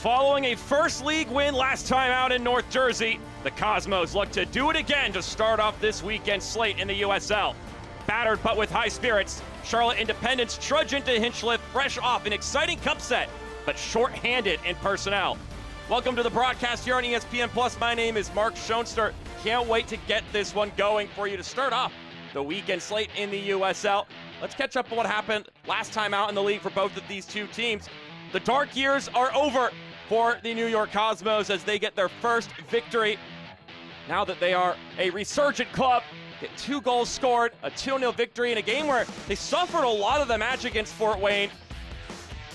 Following a first league win last time out in North Jersey, the Cosmos look to do it again to start off this weekend slate in the USL. Battered but with high spirits, Charlotte Independence trudge into Hinchliffe fresh off an exciting cup set, but short-handed in personnel. Welcome to the broadcast here on ESPN Plus. My name is Mark Schoenster. Can't wait to get this one going for you to start off the weekend slate in the USL. Let's catch up on what happened last time out in the league for both of these two teams. The dark years are over for the New York Cosmos as they get their first victory. Now that they are a resurgent club, get 2 goals scored, a 2-0 victory in a game where they suffered a lot of the match against Fort Wayne,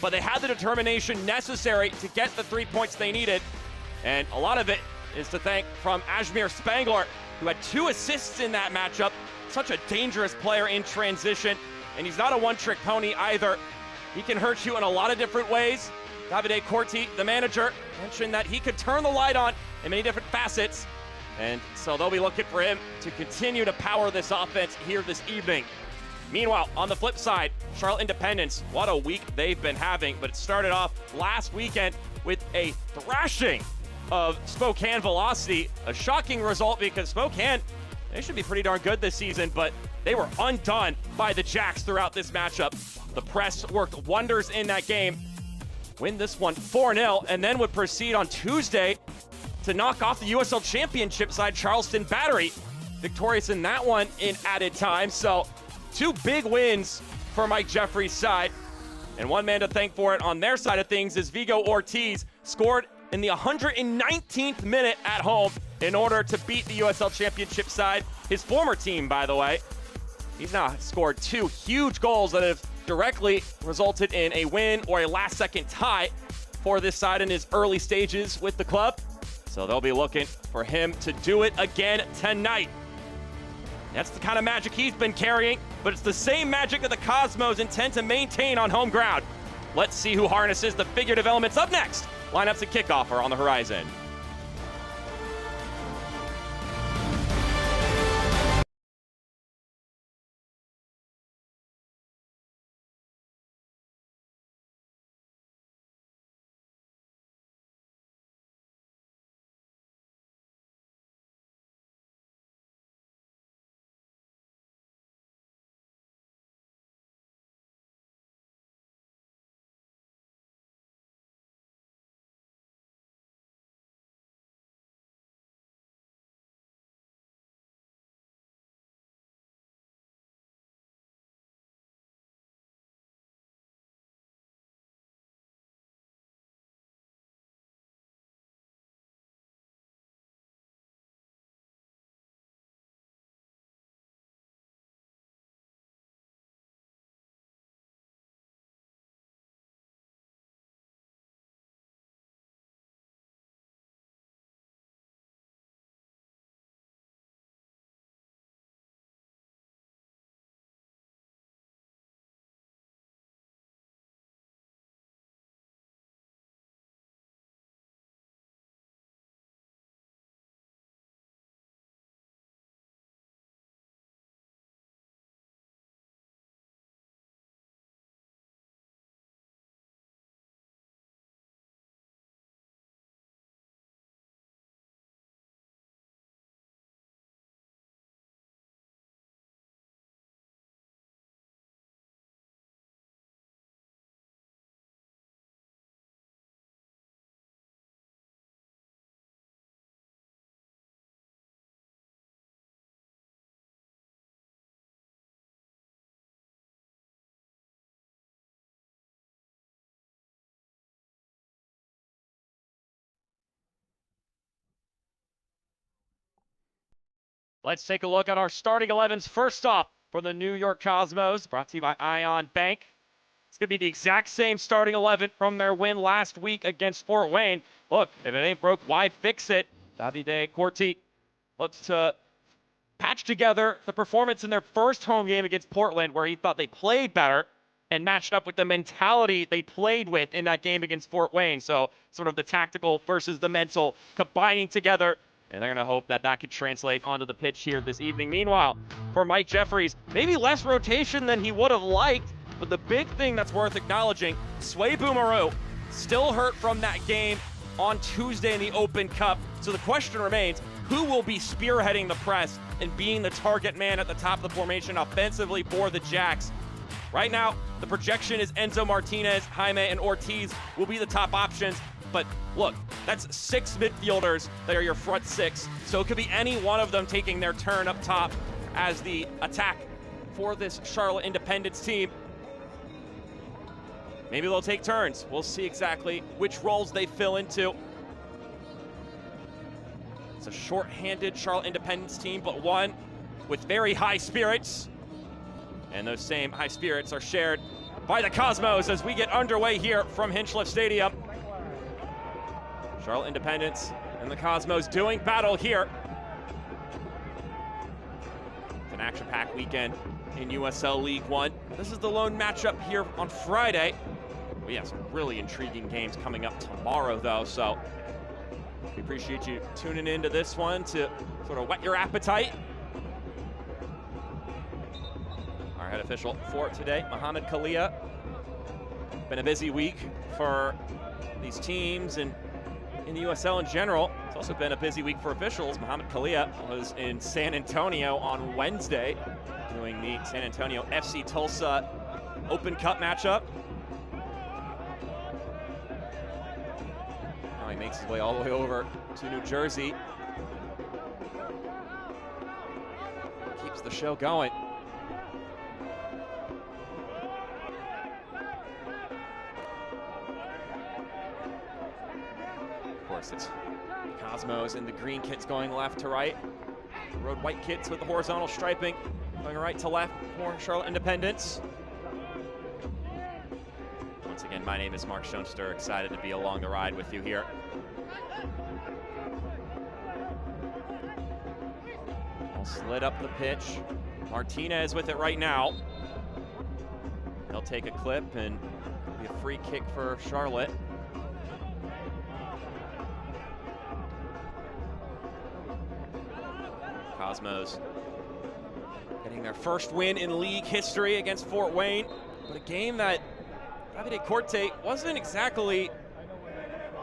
but they had the determination necessary to get the 3 points they needed. And a lot of it is to thank from Ajmer Spangler, who had 2 assists in that matchup. Such a dangerous player in transition, and he's not a one-trick pony either. He can hurt you in a lot of different ways. Davide Corti, the manager, mentioned that he could turn the light on in many different facets, and so they'll be looking for him to continue to power this offense here this evening. Meanwhile, on the flip side, Charlotte Independence, what a week they've been having, but it started off last weekend with a thrashing of Spokane Velocity. A shocking result because Spokane, they should be pretty darn good this season, but they were undone by the Jacks throughout this matchup. The press worked wonders in that game, win this one 4-0, and then would proceed on Tuesday to knock off the USL Championship side Charleston Battery. Victorious in that one in added time. So 2 big wins for Mike Jeffrey's side. And one man to thank for it on their side of things is Vigo Ortiz, scored in the 119th minute at home in order to beat the USL Championship side, his former team, by the way. He's now scored 2 huge goals that have directly resulted in a win or a last-second tie for this side in his early stages with the club. So they'll be looking for him to do it again tonight. That's the kind of magic he's been carrying, but it's the same magic that the Cosmos intend to maintain on home ground. Let's see who harnesses the figurative elements up next. Lineups and kickoff are on the horizon. Let's take a look at our starting 11s. First off, for the New York Cosmos, brought to you by Ion Bank. It's going to be the exact same starting 11 from their win last week against Fort Wayne. Look, if it ain't broke, why fix it? Davide Corti looks to patch together the performance in their first home game against Portland, where he thought they played better and matched up with the mentality they played with in that game against Fort Wayne. So sort of the tactical versus the mental combining together. And they're going to hope that that could translate onto the pitch here this evening. Meanwhile, for Mike Jeffries, maybe less rotation than he would have liked, but the big thing that's worth acknowledging, Sway Boomeroo still hurt from that game on Tuesday in the Open Cup. So the question remains, who will be spearheading the press and being the target man at the top of the formation offensively for the Jacks? Right now, the projection is Enzo Martinez, Jaime, and Ortiz will be the top options. But look, that's 6 midfielders that are your front 6. So it could be any one of them taking their turn up top as the attack for this Charlotte Independence team. Maybe they'll take turns. We'll see exactly which roles they fill into. It's a short-handed Charlotte Independence team, but one with very high spirits. And those same high spirits are shared by the Cosmos as we get underway here from Hinchliffe Stadium. Charlotte Independence and the Cosmos doing battle here. It's an action-packed weekend in USL League One. This is the lone matchup here on Friday. We have some really intriguing games coming up tomorrow, though, so we appreciate you tuning into this one to sort of whet your appetite. Our head official for today, Mohamed Kalia. Been a busy week for these teams and in the USL in general. It's also been a busy week for officials. Mohamed Kalia was in San Antonio on Wednesday doing the San Antonio FC Tulsa Open Cup matchup. Now he makes his way all the way over to New Jersey. Keeps the show going. Of course, it's Cosmos in the green kits going left to right. Road white kits with the horizontal striping going right to left for Charlotte Independence. Once again, my name is Mark Schoenster, excited to be along the ride with you here. All slid up the pitch. Martinez with it right now. They'll take a clip and be a free kick for Charlotte. Cosmos getting their first win in league history against Fort Wayne, but a game that Davide Corte wasn't exactly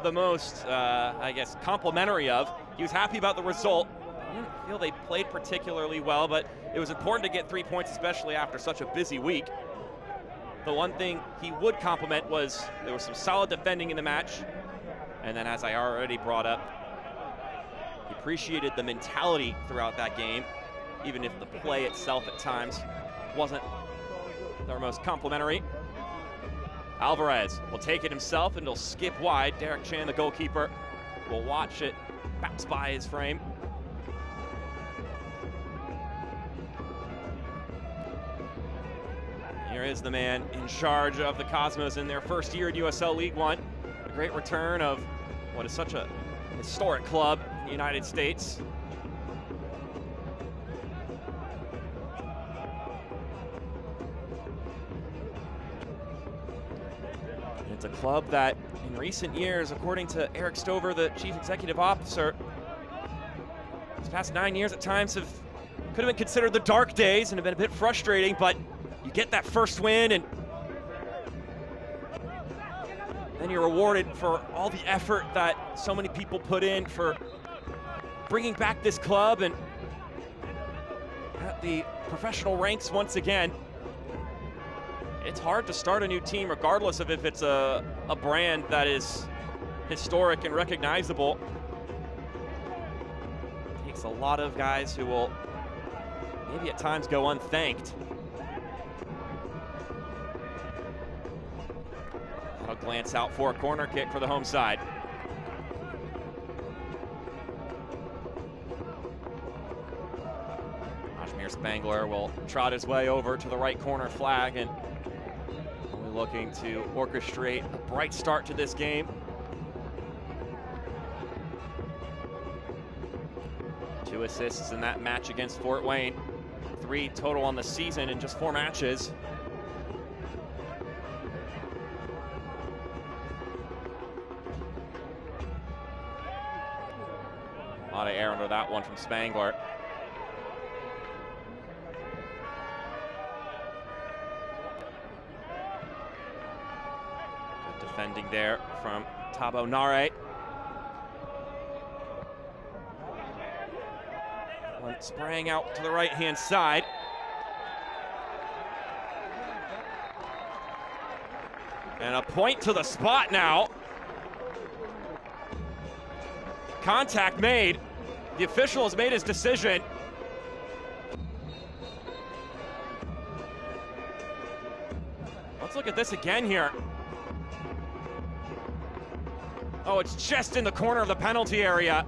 the most, I guess, complimentary of. He was happy about the result. I didn't feel they played particularly well, but it was important to get 3 points, especially after such a busy week. The one thing he would compliment was there was some solid defending in the match, and then as I already brought up, he appreciated the mentality throughout that game, even if the play itself at times wasn't their most complimentary. Alvarez will take it himself and he'll skip wide. Derek Chan, the goalkeeper, will watch it bounce by his frame. Here is the man in charge of the Cosmos in their first year at USL League One. A great return of what is such a historic club in the United States. It's a club that in recent years, according to Eric Stover, the chief executive officer, these past 9 years at times could have been considered the dark days and have been a bit frustrating, but you get that first win and then you're rewarded for all the effort that so many people put in for bringing back this club and at the professional ranks once again. It's hard to start a new team regardless of if it's a brand that is historic and recognizable. It takes a lot of guys who will maybe at times go unthanked. I'll glance out for a corner kick for the home side. Spangler will trot his way over to the right corner flag, and we're looking to orchestrate a bright start to this game. Two assists in that match against Fort Wayne. 3 total on the season in just 4 matches. A lot of air under that one from Spangler. defending there from Tabo Nare. One spraying out to the right-hand side. And a point to the spot now. Contact made. The official has made his decision. Let's look at this again here. Oh, it's just in the corner of the penalty area.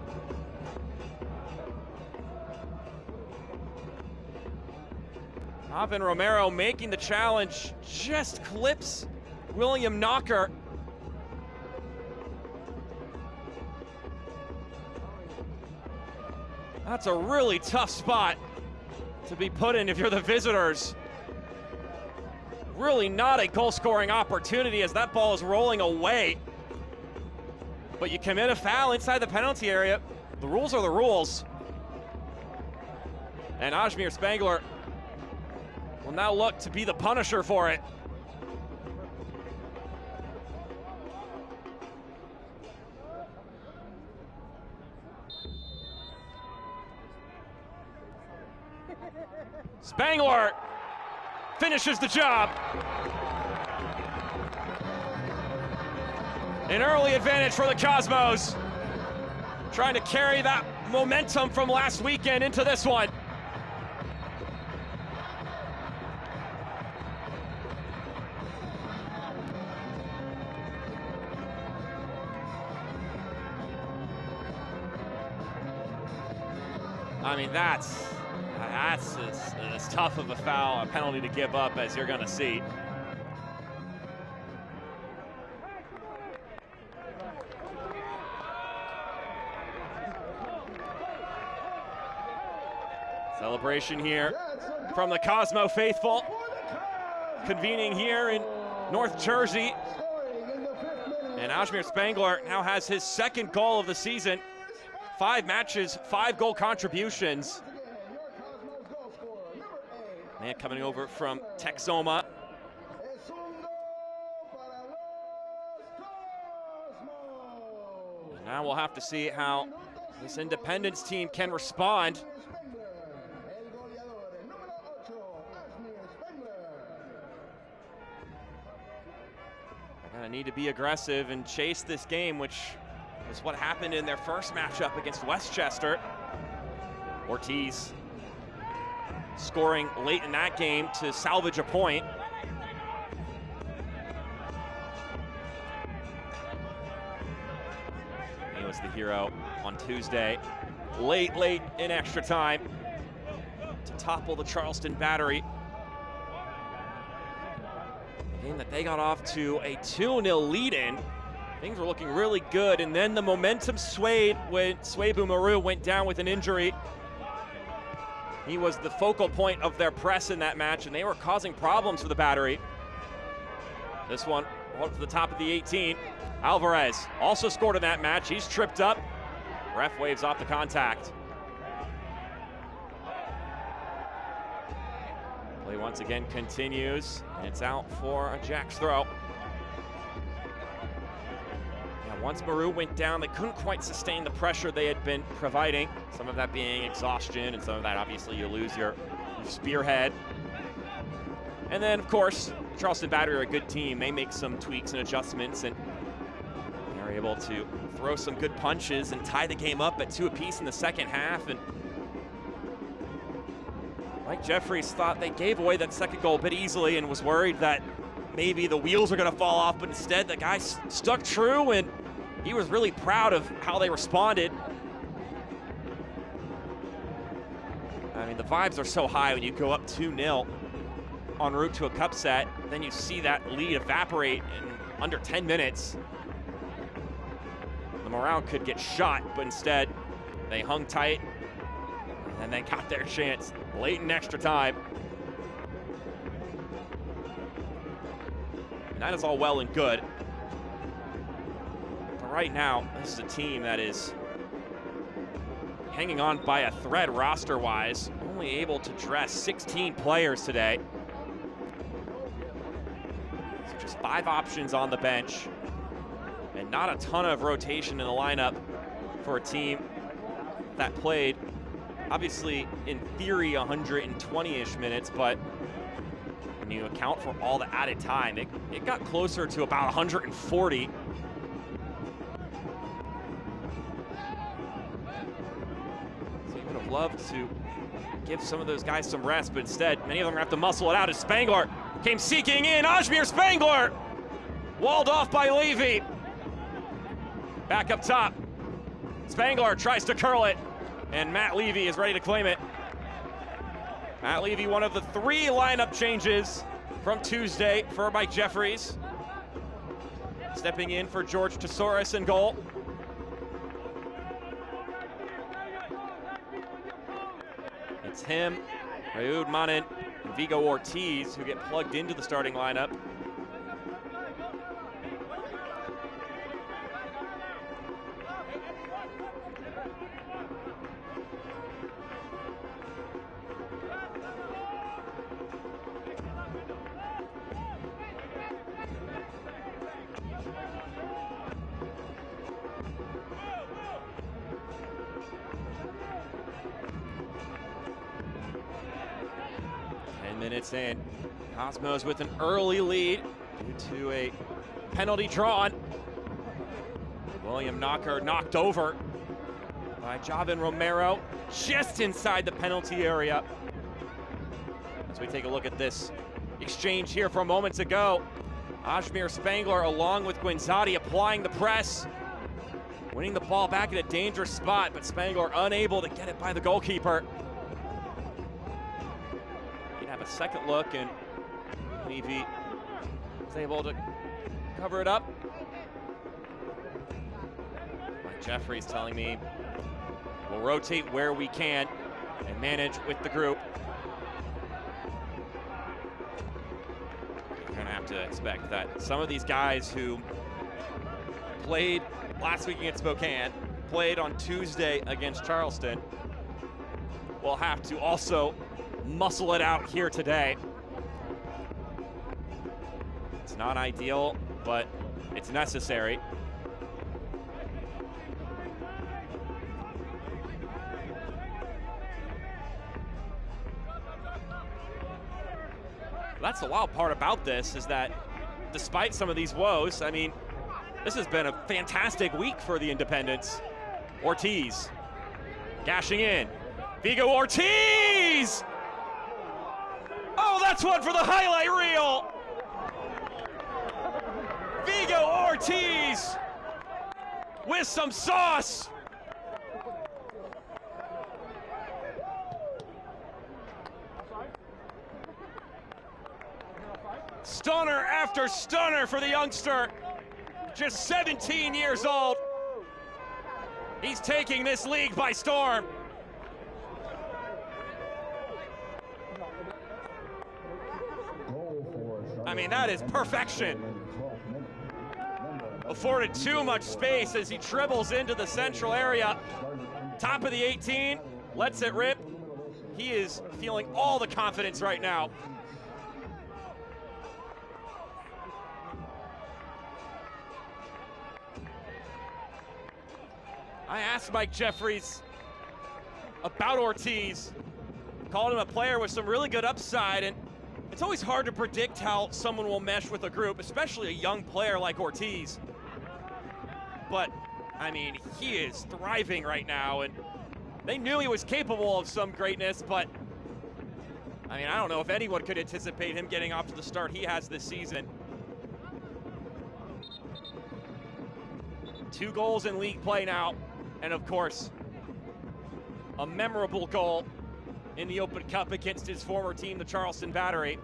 Alvin Romero making the challenge, just clips William Knocker. That's a really tough spot to be put in if you're the visitors. Really not a goal-scoring opportunity as that ball is rolling away. But you commit a foul inside the penalty area. The rules are the rules. And Ajmir Spangler will now look to be the punisher for it. Spangler finishes the job. An early advantage for the Cosmos. Trying to carry that momentum from last weekend into this one. I mean, that's as tough of a foul, a penalty to give up as you're gonna see. Celebration here from the Cosmo faithful, convening here in North Jersey. And Ajmir Spangler now has his second goal of the season. 5 matches, 5 goal contributions. Man coming over from Texoma. And now we'll have to see how this Independence team can respond. They're gonna need to be aggressive and chase this game, which is what happened in their first matchup against Westchester. Ortiz scoring late in that game to salvage a point. He was the hero on Tuesday, late in extra time to topple the Charleston Battery. A game that they got off to a 2-0 lead in. Things were looking really good, and then the momentum swayed when Swebu Maru went down with an injury. He was the focal point of their press in that match, and they were causing problems for the Battery. This one, to the top of the 18. Alvarez also scored in that match. He's tripped up. Ref waves off the contact. Play once again continues, and it's out for a Jack's throw. Once Maru went down, they couldn't quite sustain the pressure they had been providing. Some of that being exhaustion, and some of that obviously you lose your spearhead. And then of course, Charleston Battery are a good team. They make some tweaks and adjustments, and they're able to throw some good punches and tie the game up at 2 apiece in the second half. And Mike Jeffries thought they gave away that second goal a bit easily and was worried that maybe the wheels are gonna fall off, but instead the guys stuck true, and he was really proud of how they responded. I mean, the vibes are so high when you go up 2-0 en route to a cup set, then you see that lead evaporate in under 10 minutes. The morale could get shot, but instead they hung tight and they got their chance late in extra time. And that is all well and good. But right now, this is a team that is hanging on by a thread roster-wise, only able to dress 16 players today. So just 5 options on the bench. And not a ton of rotation in the lineup for a team that played, obviously, in theory, 120-ish minutes, but when you account for all the added time, it got closer to about 140. So you would have loved to give some of those guys some rest, but instead, many of them are going to have to muscle it out as Spangler came seeking in. Ajmer Spangler! Walled off by Levy. Back up top. Spangler tries to curl it, and Matt Levy is ready to claim it. Matt Levy, one of the 3 lineup changes from Tuesday for Mike Jeffries. Stepping in for George Tesouris in goal. It's him, Raoud Manin, and Vigo Ortiz who get plugged into the starting lineup. Minutes in, Cosmos with an early lead due to a penalty drawn. William Knocker knocked over by Javan Romero just inside the penalty area. As we take a look at this exchange here from moments ago, Ajmer Spangler along with Guinzotti applying the press, winning the ball back at a dangerous spot, but Spangler unable to get it by the goalkeeper. Have a second look, and Levy was able to cover it up. Mike Jeffries telling me we'll rotate where we can and manage with the group. You're gonna have to expect that some of these guys who played last week against Spokane, played on Tuesday against Charleston, will have to also muscle it out here today. It's not ideal, but it's necessary. That's the wild part about this, is that despite some of these woes, I mean, this has been a fantastic week for the Independents. Ortiz gashing in. Vigo Ortiz! Oh, that's one for the highlight reel! Vigo Ortiz with some sauce! Stunner after stunner for the youngster, just 17 years old. He's taking this league by storm. I mean, that is perfection. Afforded too much space as he dribbles into the central area. Top of the 18, lets it rip. He is feeling all the confidence right now. I asked Mike Jeffries about Ortiz, called him a player with some really good upside, and it's always hard to predict how someone will mesh with a group, especially a young player like Ortiz. But, I mean, he is thriving right now, and they knew he was capable of some greatness, but, I mean, I don't know if anyone could anticipate him getting off to the start he has this season. 2 goals in league play now, and of course, a memorable goal in the Open Cup against his former team, the Charleston Battery.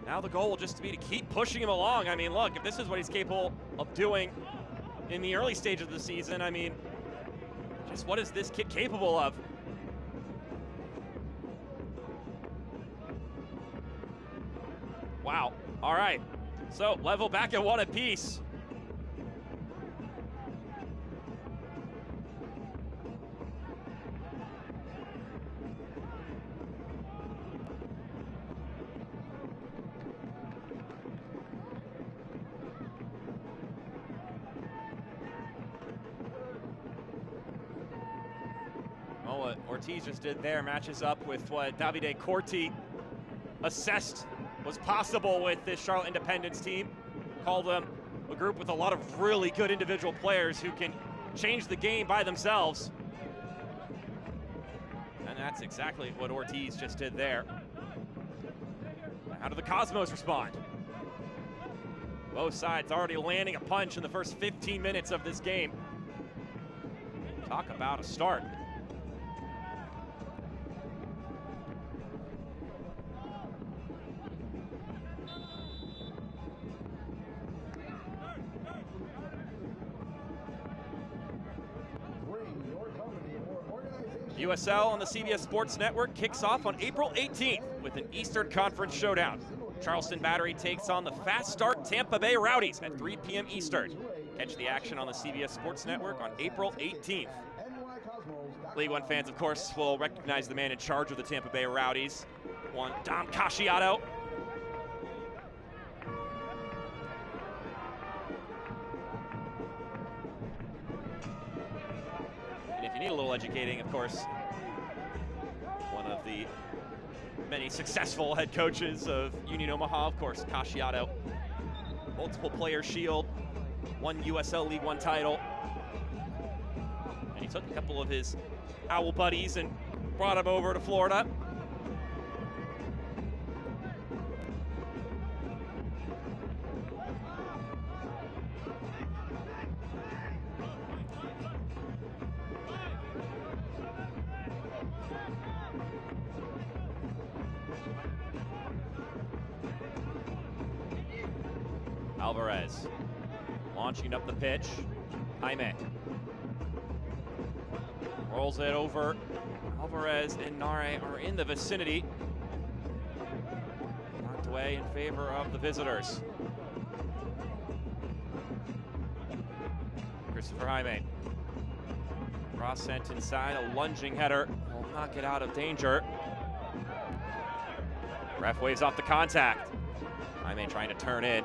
Now the goal will just be to keep pushing him along. I mean, look, if this is what he's capable of doing in the early stage of the season, I mean, just what is this kid capable of? Wow, all right. So level back at 1 apiece. what Ortiz just did there matches up with what Davide Corti assessed was possible with this Charlotte Independence team. Called them a group with a lot of really good individual players who can change the game by themselves. And that's exactly what Ortiz just did there. How do the Cosmos respond? Both sides already landing a punch in the first 15 minutes of this game. Talk about a start. USL on the CBS Sports Network kicks off on April 18th with an Eastern Conference showdown. Charleston Battery takes on the fast start Tampa Bay Rowdies at 3 p.m. Eastern. Catch the action on the CBS Sports Network on April 18th. League One fans, of course, will recognize the man in charge of the Tampa Bay Rowdies, one Dom Casciato. And if you need a little educating, of course, one of the many successful head coaches of Union Omaha, of course, Casciato. Multiple player shield, won USL League One title. And he took a couple of his Owl buddies and brought them over to Florida. Alvarez launching up the pitch. Jaime rolls it over. Alvarez and Nare are in the vicinity. Knocked away in favor of the visitors. Christopher Jaime. Cross sent inside, a lunging header will knock it out of danger. Ref waves off the contact. Jaime trying to turn in.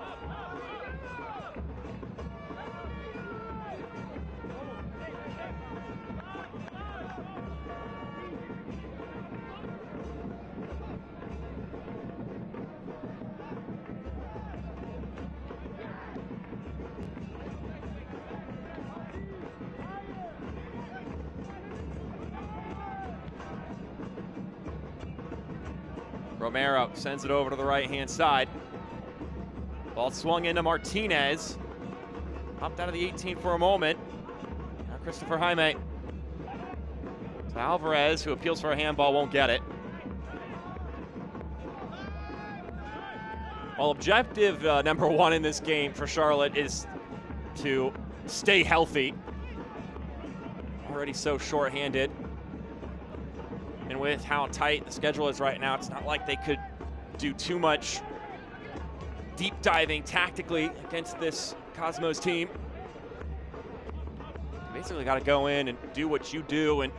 Romero sends it over to the right-hand side. Ball swung into Martinez. Popped out of the 18 for a moment. Now Christopher Jaime. To Alvarez, who appeals for a handball, won't get it. Well, objective number one in this game for Charlotte is to stay healthy. Already so short-handed. And with how tight the schedule is right now, it's not like they could do too much deep diving tactically against this Cosmos team. You basically got to go in and do what you do and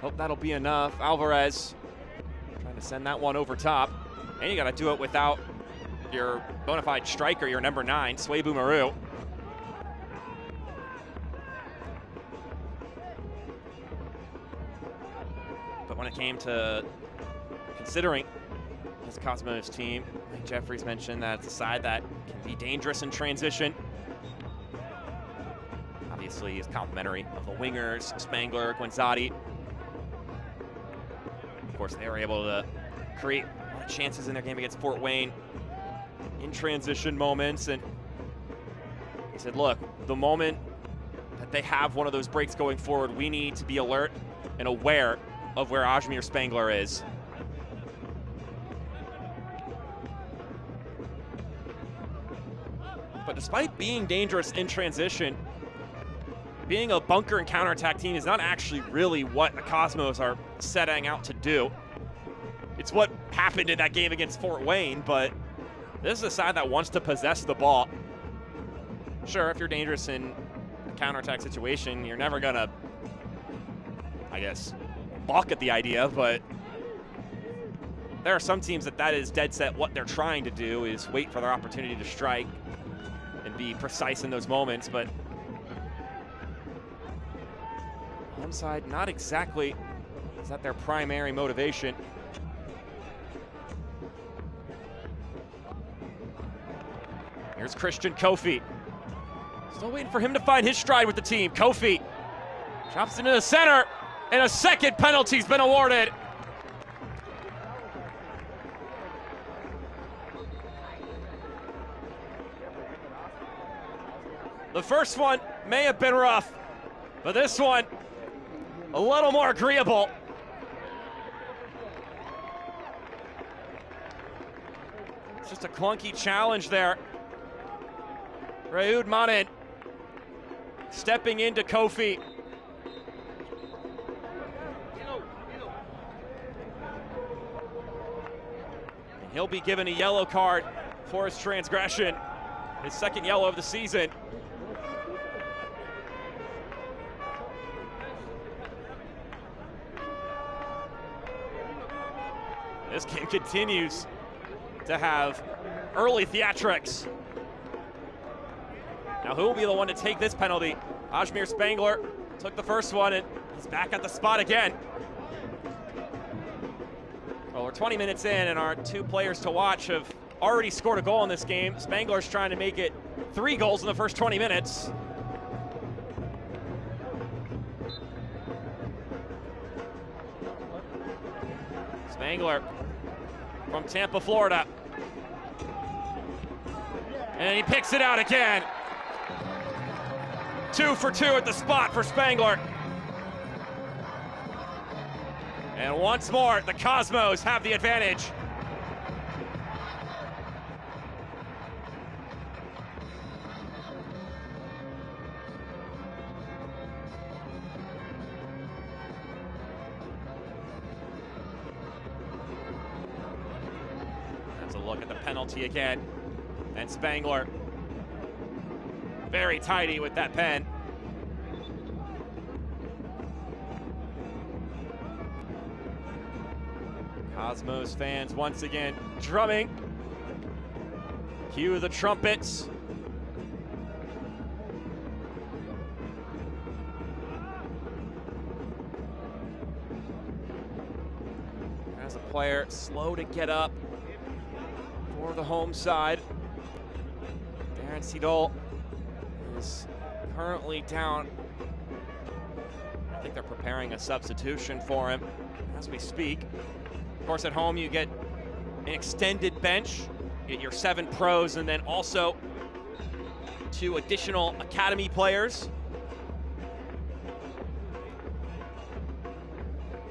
hope that'll be enough. Alvarez trying to send that one over top. And you got to do it without your bona fide striker, your number 9, Swebu Maru. But when it came to considering this Cosmos team, like Jeffries mentioned, that it's a side that can be dangerous in transition. Obviously, it's complimentary of the wingers, Spangler, Guenzati. Of course, they were able to create a lot of chances in their game against Fort Wayne in transition moments. And he said, look, the moment that they have one of those breaks going forward, we need to be alert and aware of where Ajmir Spangler is. But despite being dangerous in transition, being a bunker and counterattack team is not actually really what the Cosmos are setting out to do. It's what happened in that game against Fort Wayne, but this is a side that wants to possess the ball. Sure, if you're dangerous in a counterattack situation, you're never gonna, I guess, balk at the idea, but there are some teams that is dead set what they're trying to do is wait for their opportunity to strike and be precise in those moments. But side, not exactly, is that their primary motivation. Here's Christian Kofi. Still waiting for him to find his stride with the team. Kofi chops into the center, and a second penalty's been awarded. The first one may have been rough, but this one, a little more agreeable. It's just a clunky challenge there. Raoud Manin stepping into Kofi. And he'll be given a yellow card for his transgression. His second yellow of the season. This game continues to have early theatrics. Now who will be the one to take this penalty? Ajmir Spangler took the first one and he's back at the spot again. Well, we're 20 minutes in and our two players to watch have already scored a goal in this game. Spangler's trying to make it 3 goals in the first 20 minutes. Spangler from Tampa, Florida. And he picks it out again. 2 for 2 at the spot for Spangler. And once more, the Cosmos have the advantage. That's a look at the penalty again. And Spangler, very tidy with that pen. Cosmos fans once again drumming. Cue the trumpets. As a player slow to get up for the home side. Darren Seedol is currently down. I think they're preparing a substitution for him as we speak. Of course, at home you get an extended bench, you get your 7 pros, and then also 2 additional academy players.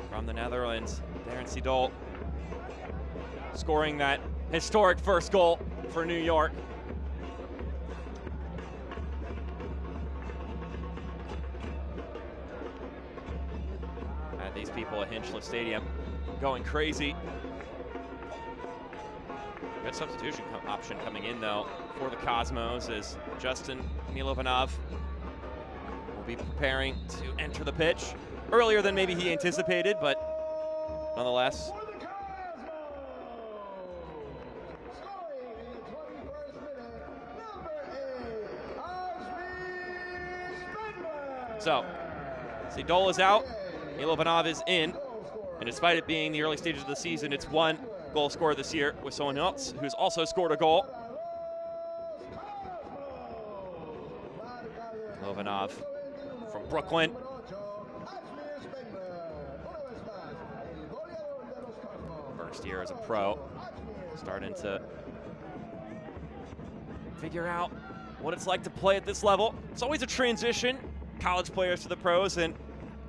From the Netherlands, Darren Seedol scoring that historic first goal for New York. These people at Hinchliffe Stadium going crazy. Good substitution option coming in though for the Cosmos as Justin Milovanov will be preparing to enter the pitch earlier than maybe he anticipated, but nonetheless. So, Seedol is out. Milovanov is in, and despite it being the early stages of the season, it's 1 goal scorer this year with someone else who's also scored a goal. Milovanov from Brooklyn. First year as a pro, starting to figure out what it's like to play at this level. It's always a transition, college players to the pros, and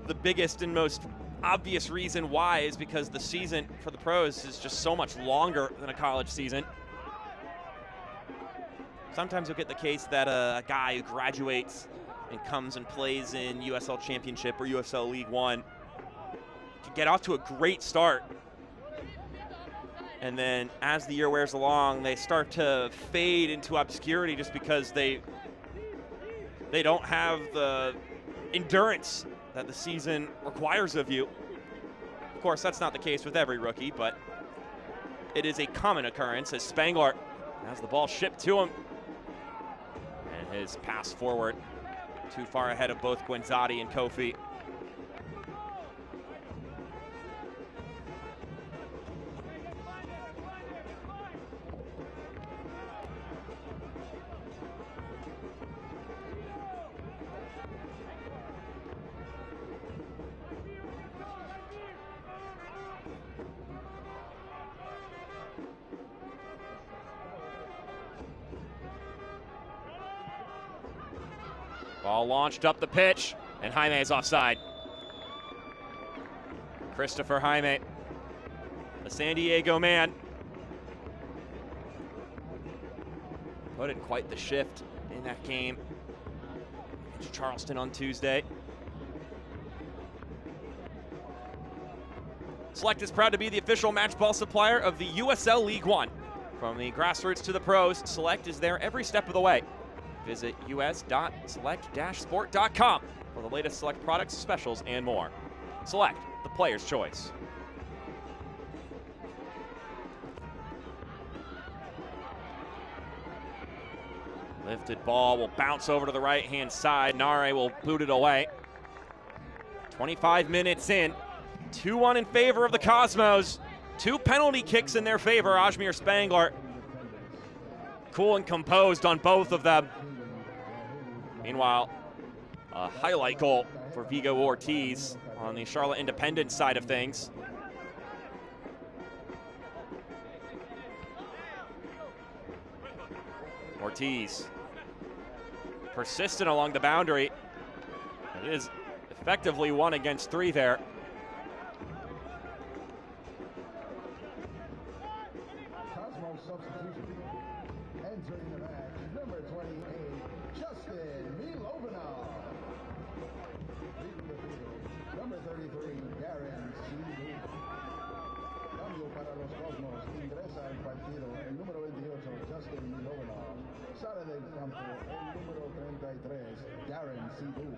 the biggest and most obvious reason why is because the season for the pros is just so much longer than a college season. Sometimes you'll get the case that a guy who graduates and comes and plays in USL Championship or USL League One can get off to a great start. And then as the year wears along, they start to fade into obscurity just because they don't have the endurance that the season requires of you. Of course, that's not the case with every rookie, but it is a common occurrence as Spangler has the ball shipped to him. And his pass forward, too far ahead of both Guenzati and Kofi. Ball launched up the pitch, and Jaime is offside. Christopher Jaime, the San Diego man, put in quite the shift in that game against Charleston on Tuesday. Select is proud to be the official match ball supplier of the USL League One. From the grassroots to the pros, Select is there every step of the way. Visit us.select-sport.com for the latest Select products, specials, and more. Select, the player's choice. Lifted ball will bounce over to the right-hand side. Nare will boot it away. 25 minutes in. 2-1 in favor of the Cosmos. 2 penalty kicks in their favor. Ajmir Spangler, cool and composed on both of them. Meanwhile, a highlight goal for Vigo Ortiz on the Charlotte Independence side of things. Ortiz, persistent along the boundary. It is effectively 1 against 3 there. Substitution. Entering the match, number 28, Justin Milovanov. Leaving the field, number 33, Darren Seeley. Cambio para los Cosmos. Ingresa al partido el número 28, Justin Milovanov. Sale del campo el número 33, Darren Seeley.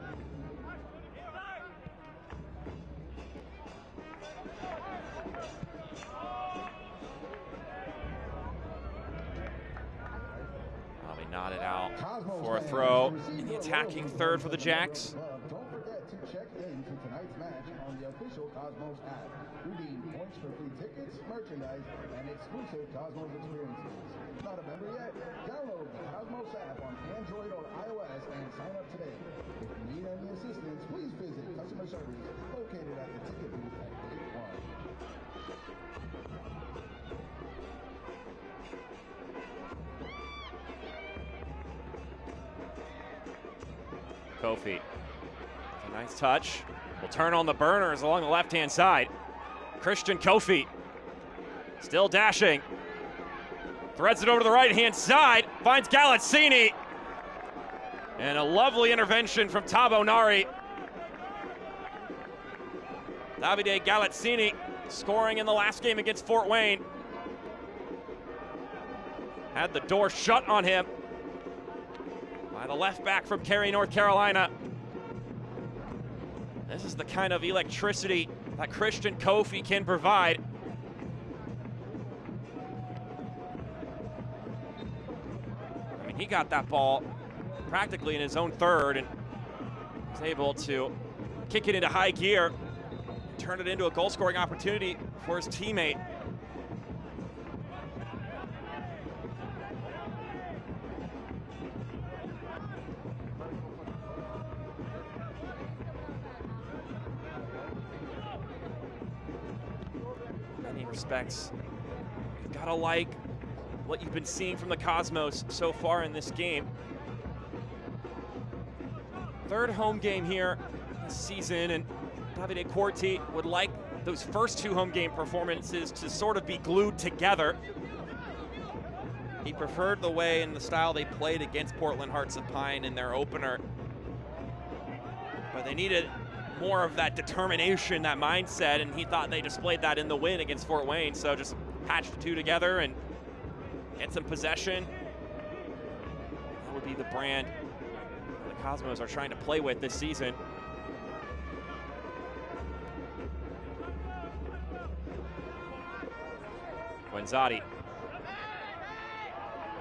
Nodded out for a throw in the attacking third for the Jacks. Don't forget to check in to tonight's match on the official Cosmos app. Redeem points for free tickets, merchandise, and exclusive Cosmos experiences. Not a member yet? Download the Cosmos app on Android or iOS and sign up today. If you need any assistance, please visit customer service located at the ticket booth at Gate 1. Kofi, a nice touch. Will turn on the burners along the left-hand side. Christian Kofi, still dashing. Threads it over to the right-hand side, finds Galazzini. And a lovely intervention from Tabo Nari. Davide Galazzini scoring in the last game against Fort Wayne. Had the door shut on him by the left back from Cary, North Carolina. This is the kind of electricity that Christian Kofi can provide. I mean, he got that ball practically in his own third and was able to kick it into high gear, turn it into a goal-scoring opportunity for his teammate. Respects. You've got to like what you've been seeing from the Cosmos so far in this game. Third home game here this season, and Davide Corti would like those first 2 home game performances to sort of be glued together. He preferred the way and the style they played against Portland Hearts of Pine in their opener, but they needed more of that determination, that mindset, and he thought they displayed that in the win against Fort Wayne. So just patch the 2 together and get some possession. That would be the brand the Cosmos are trying to play with this season. Guenzati.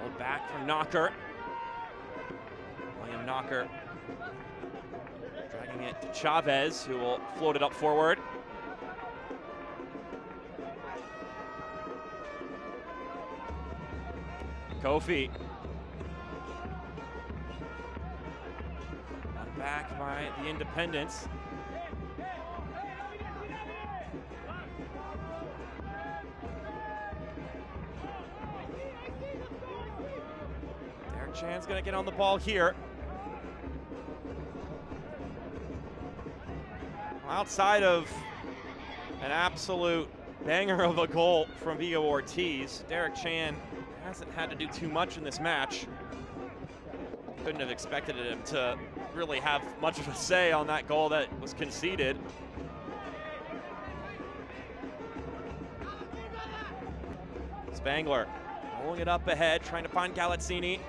Pulled back from Knocker. William Knocker dragging it to Chavez, who will float it up forward. Kofi. Won back by the Independents. Derek Chan's gonna get on the ball here. outside of an absolute banger of a goal from Vigo Ortiz, Derek Chan hasn't had to do too much in this match. Couldn't have expected him to really have much of a say on that goal that was conceded. Spangler rolling it up ahead, trying to find Galazzini.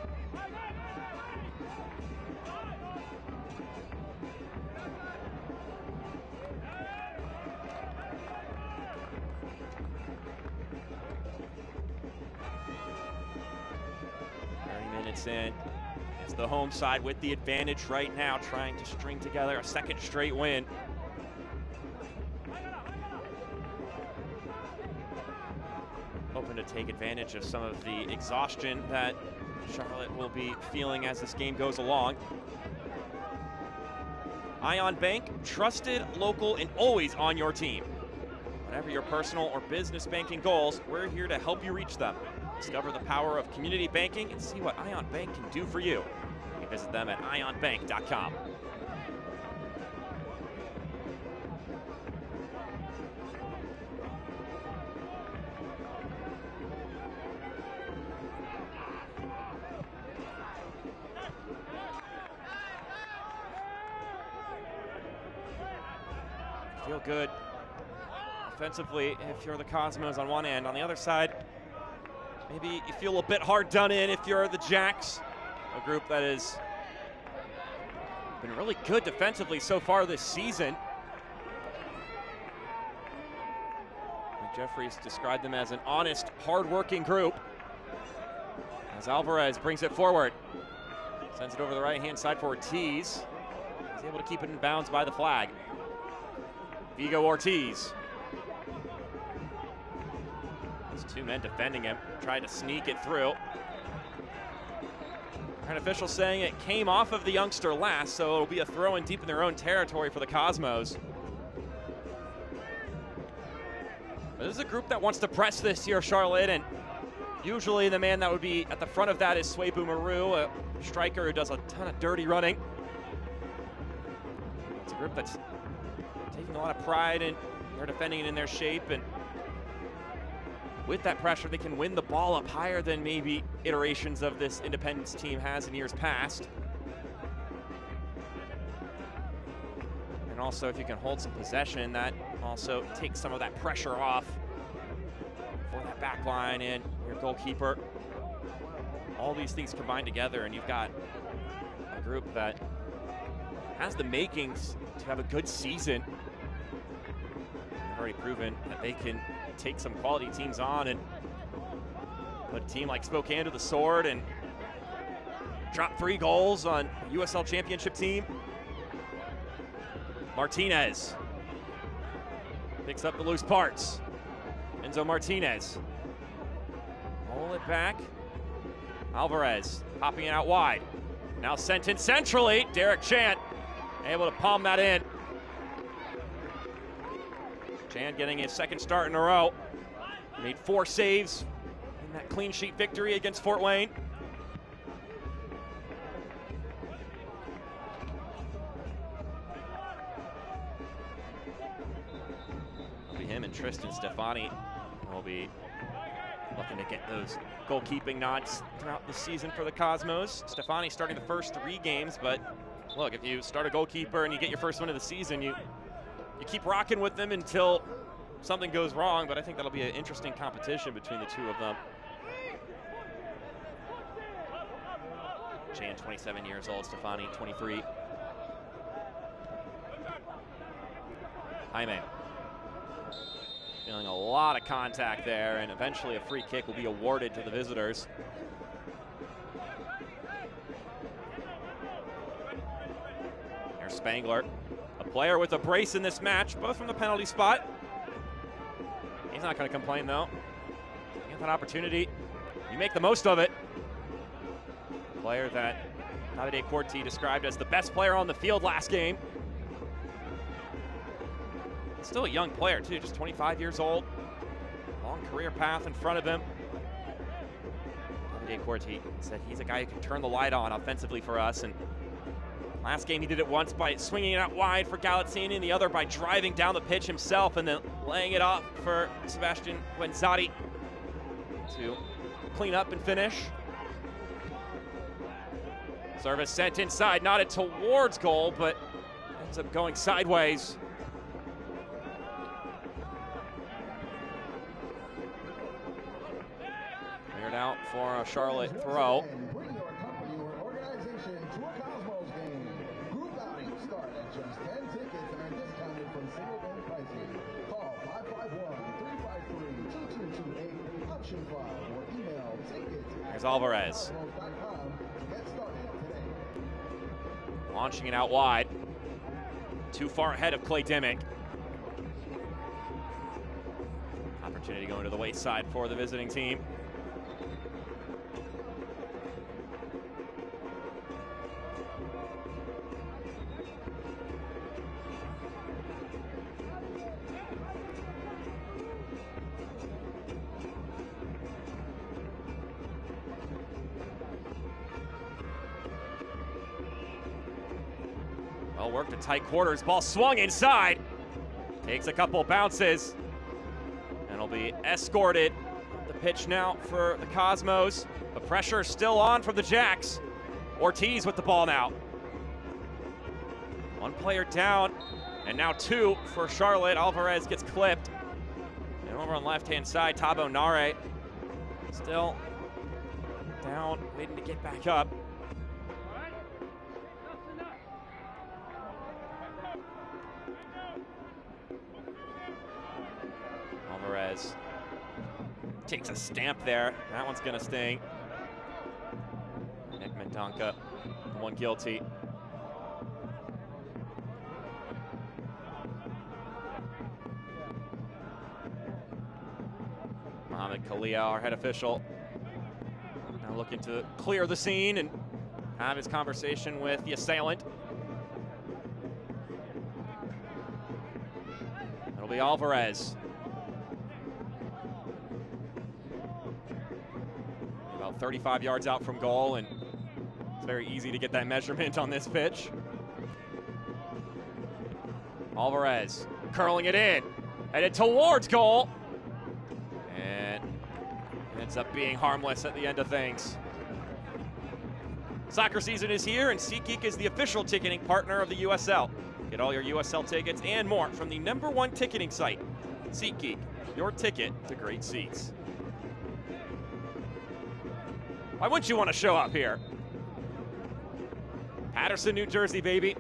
In. It's the home side with the advantage right now, trying to string together a second straight win. Hoping to take advantage of some of the exhaustion that Charlotte will be feeling as this game goes along. Ion Bank, trusted, local, and always on your team. Whatever your personal or business banking goals, we're here to help you reach them. Discover the power of community banking and see what Ion Bank can do for you. You can visit them at ionbank.com. Feel good offensively if you're the Cosmos on one end. On the other side, maybe you feel a bit hard done in if you're the Jacks, a group that has been really good defensively so far this season. Mike Jeffries described them as an honest, hard-working group. As Alvarez brings it forward, sends it over the right-hand side for Ortiz. He's able to keep it in bounds by the flag. Vigo Ortiz. Two men defending him, tried to sneak it through. An official saying it came off of the youngster last, so it'll be a throw in deep in their own territory for the Cosmos. This is a group that wants to press this year, Charlotte, and usually the man that would be at the front of that is Swebu Maru, a striker who does a ton of dirty running. It's a group that's taking a lot of pride in their defending it in their shape, and with that pressure, they can win the ball up higher than maybe iterations of this Independence team has in years past. And also, if you can hold some possession, that also takes some of that pressure off for that back line and your goalkeeper. All these things combined together, and you've got a group that has the makings to have a good season. They've already proven that they can take some quality teams on and put a team like Spokane to the sword and drop 3 goals on a USL Championship team. Martinez picks up the loose parts. Enzo Martinez. Roll it back. Alvarez popping it out wide. Now sent in centrally. Derek Chan able to palm that in. Chan getting his second start in a row. Made 4 saves in that clean sheet victory against Fort Wayne. It'll be him and Tristan Stefani will be looking to get those goalkeeping nods throughout the season for the Cosmos. Stefani starting the first 3 games, but look, if you start a goalkeeper and you get your first win of the season, you keep rocking with them until something goes wrong, but I think that'll be an interesting competition between the 2 of them. Chan, 27 years old, Stefani, 23. Jaime feeling a lot of contact there, and eventually a free kick will be awarded to the visitors. There's Spangler, a player with a brace in this match, both from the penalty spot. He's not going to complain, though. You get that opportunity, you make the most of it. A player that Davide Corti described as the best player on the field last game. Still a young player, too, just 25 years old. Long career path in front of him. Davide Corti said he's a guy who can turn the light on offensively for us, and Last game he did it once by swinging it out wide for Galazzini, and the other by driving down the pitch himself and then laying it off for Sebastian Guenzati to clean up and finish. Service sent inside, nodded towards goal, but ends up going sideways. Cleared out for a Charlotte throw. Bring your company or organization to a Cosmos game. Group outings start at just 10 tickets and are discounted from single game pricing. Call 551-353-2228, option 5, or email There's Alvarez. tickets@cosmos.com to get started today. Launching it out wide. Too far ahead of Clay Dimmick. Opportunity going to the wayside for the visiting team. Well worked at tight quarters. Ball swung inside. Takes a couple bounces. And will be escorted up the pitch now for the Cosmos. The pressure is still on from the Jacks. Ortiz with the ball now. One player down, and now two for Charlotte. Alvarez gets clipped. And over on the left-hand side, Tabo Nare still down, waiting to get back up. Alvarez takes a stamp there. That one's gonna sting. Nick Mendonca, the one guilty. Mohamed Kalia, our head official, now looking to clear the scene and have his conversation with the assailant. It'll be Alvarez. About 35 yards out from goal, and it's very easy to get that measurement on this pitch. Alvarez curling it in, headed towards goal, and ends up being harmless at the end of things. Soccer season is here, and SeatGeek is the official ticketing partner of the USL. Get all your USL tickets and more from the #1 ticketing site, SeatGeek, your ticket to great seats. Why wouldn't you want to show up here? Paterson, New Jersey, baby.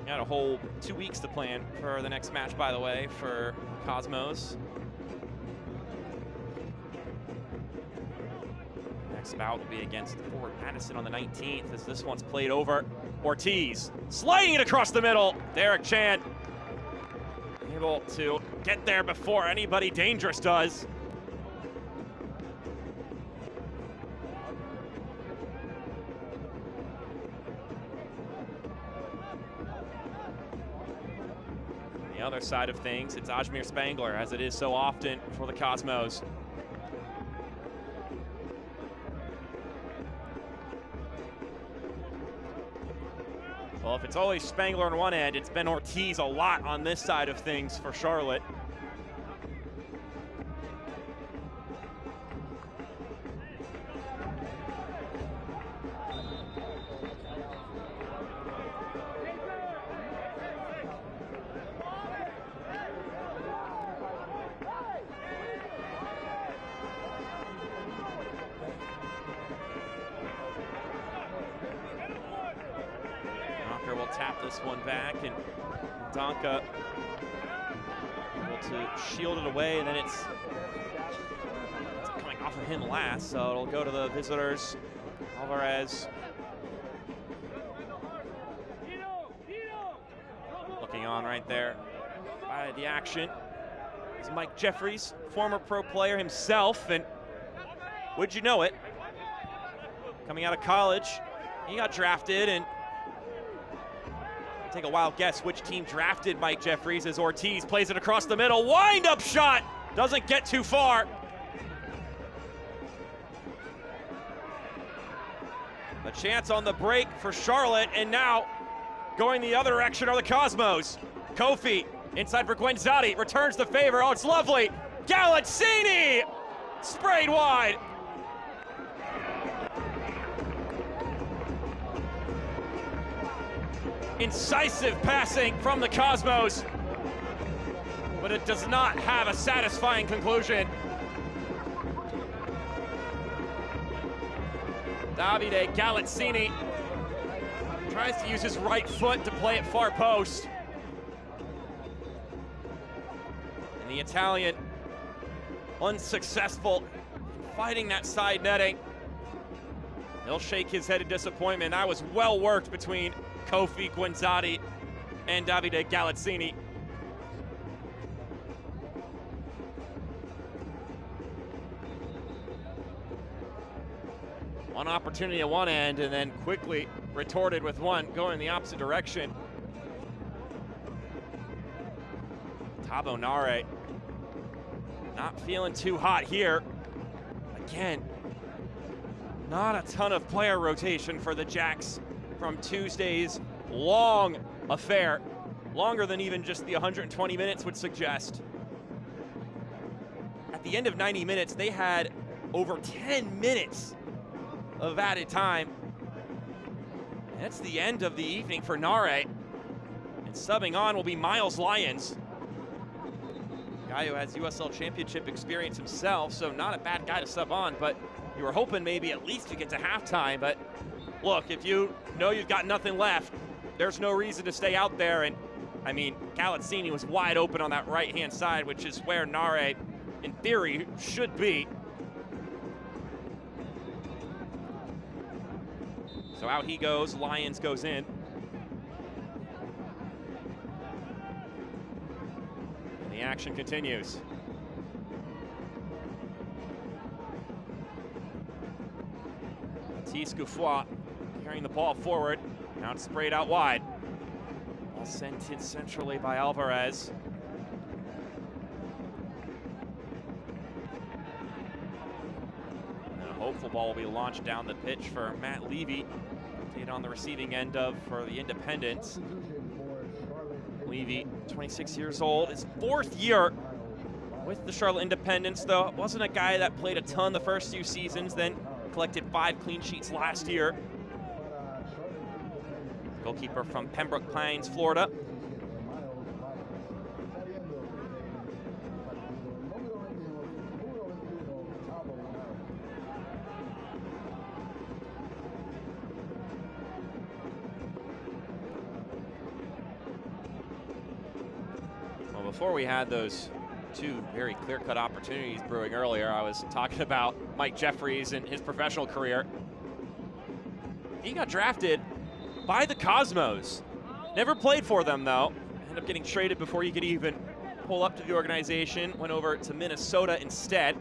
Got a whole 2 weeks to plan for the next match, by the way, for Cosmos. Next bout will be against Fort Madison on the 19th as this one's played over. Ortiz sliding it across the middle. Derek Chan able to get there before anybody dangerous does. On the other side of things, it's Ajmir Spangler, as it is so often for the Cosmos. Well, if it's always Spangler on one end, it's been Ortiz a lot on this side of things for Charlotte. Will tap this one back, and Donka able to shield it away, and then it's coming off of him last, so it'll go to the visitors. Alvarez looking on right there by the action. It's Mike Jeffries, former pro player himself, and would you know it, coming out of college, he got drafted and Take a wild guess which team drafted Mike Jeffries as Ortiz plays it across the middle. Wind-up shot! Doesn't get too far. A chance on the break for Charlotte, and now going the other direction are the Cosmos. Kofi inside for Guenzati, returns the favor. Oh, it's lovely. Galazzini sprayed wide. Incisive passing from the Cosmos, but it does not have a satisfying conclusion. Davide Galazzini tries to use his right foot to play it far post. And the Italian unsuccessful fighting that side netting. He'll shake his head in disappointment. That was well worked between Kofi, Guenzati, and Davide Galazzini. One opportunity at one end, and then quickly retorted with one going the opposite direction. Tabo Nare not feeling too hot here. Again, not a ton of player rotation for the Jacks from Tuesday's long affair, longer than even just the 120 minutes would suggest. At the end of 90 minutes, they had over 10 minutes of added time. And that's the end of the evening for Nare. And subbing on will be Miles Lyons, guy who has USL Championship experience himself, so not a bad guy to sub on, but you were hoping maybe at least you get to halftime. But look, if you know you've got nothing left, there's no reason to stay out there. And I mean, Galazzini was wide open on that right-hand side, which is where Nare, in theory, should be. So out he goes, Lyons goes in. And the action continues. Baptiste Gouffroy carrying the ball forward. Now it's sprayed out wide. Ball sent in centrally by Alvarez. And a hopeful ball will be launched down the pitch for Matt Levy. Update on the receiving end for the Independents. Levy, 26 years old, his 4th year with the Charlotte Independents, though. Wasn't a guy that played a ton the first few seasons, then collected 5 clean sheets last year. Goalkeeper from Pembroke Pines, Florida. Well, before we had those 2 very clear-cut opportunities brewing earlier, I was talking about Mike Jeffries and his professional career. He got drafted by the Cosmos. Never played for them, though. Ended up getting traded before he could even pull up to the organization. Went over to Minnesota instead.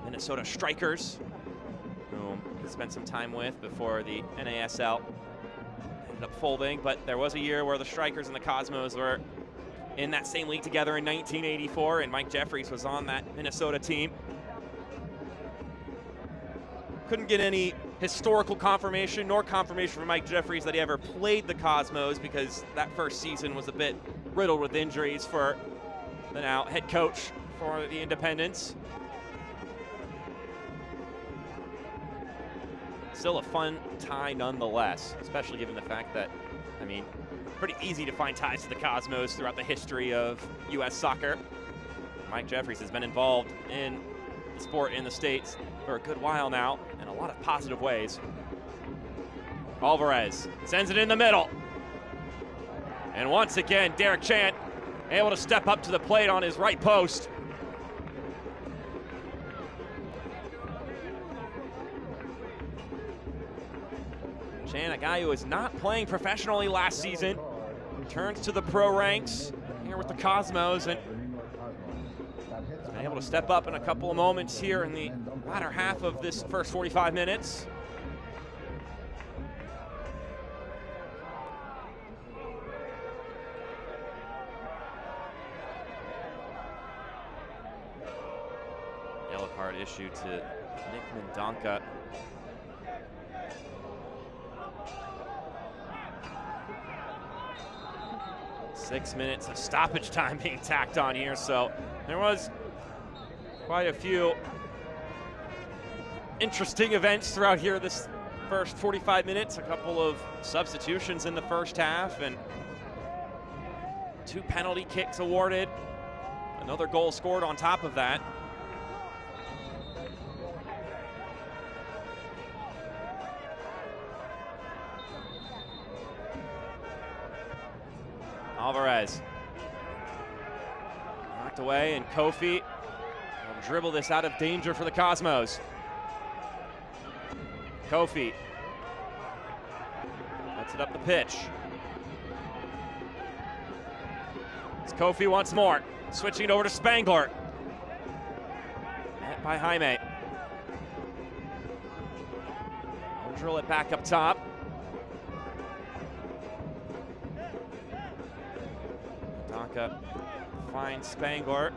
Minnesota Strikers, whom he spent some time with before the NASL ended up folding. But there was a year where the Strikers and the Cosmos were in that same league together in 1984, and Mike Jeffries was on that Minnesota team. Couldn't get any historical confirmation nor confirmation from Mike Jeffries that he ever played the Cosmos, because that first season was a bit riddled with injuries for the now head coach for the Independents. Still a fun tie nonetheless, especially given the fact that, I mean, pretty easy to find ties to the Cosmos throughout the history of U.S. soccer. Mike Jeffries has been involved in the sport in the States for a good while now, in a lot of positive ways. Alvarez sends it in the middle. And once again, Derek Chant able to step up to the plate on his right post. Chant, a guy who was not playing professionally last season, returns to the pro ranks here with the Cosmos, and has been able to step up in a couple of moments here in the latter half of this first 45 minutes. issue to Nick Mendonca. Six minutes of stoppage time being tacked on here, so there was quite a few interesting events throughout here this first 45 minutes. A couple of substitutions in the first half and 2 penalty kicks awarded. Another goal scored on top of that. Alvarez knocked away, and Kofi will dribble this out of danger for the Cosmos. Kofi puts it up the pitch. It's Kofi once more, switching it over to Spangler. Met by Jaime. We'll drill it back up top. Donka finds Spangler.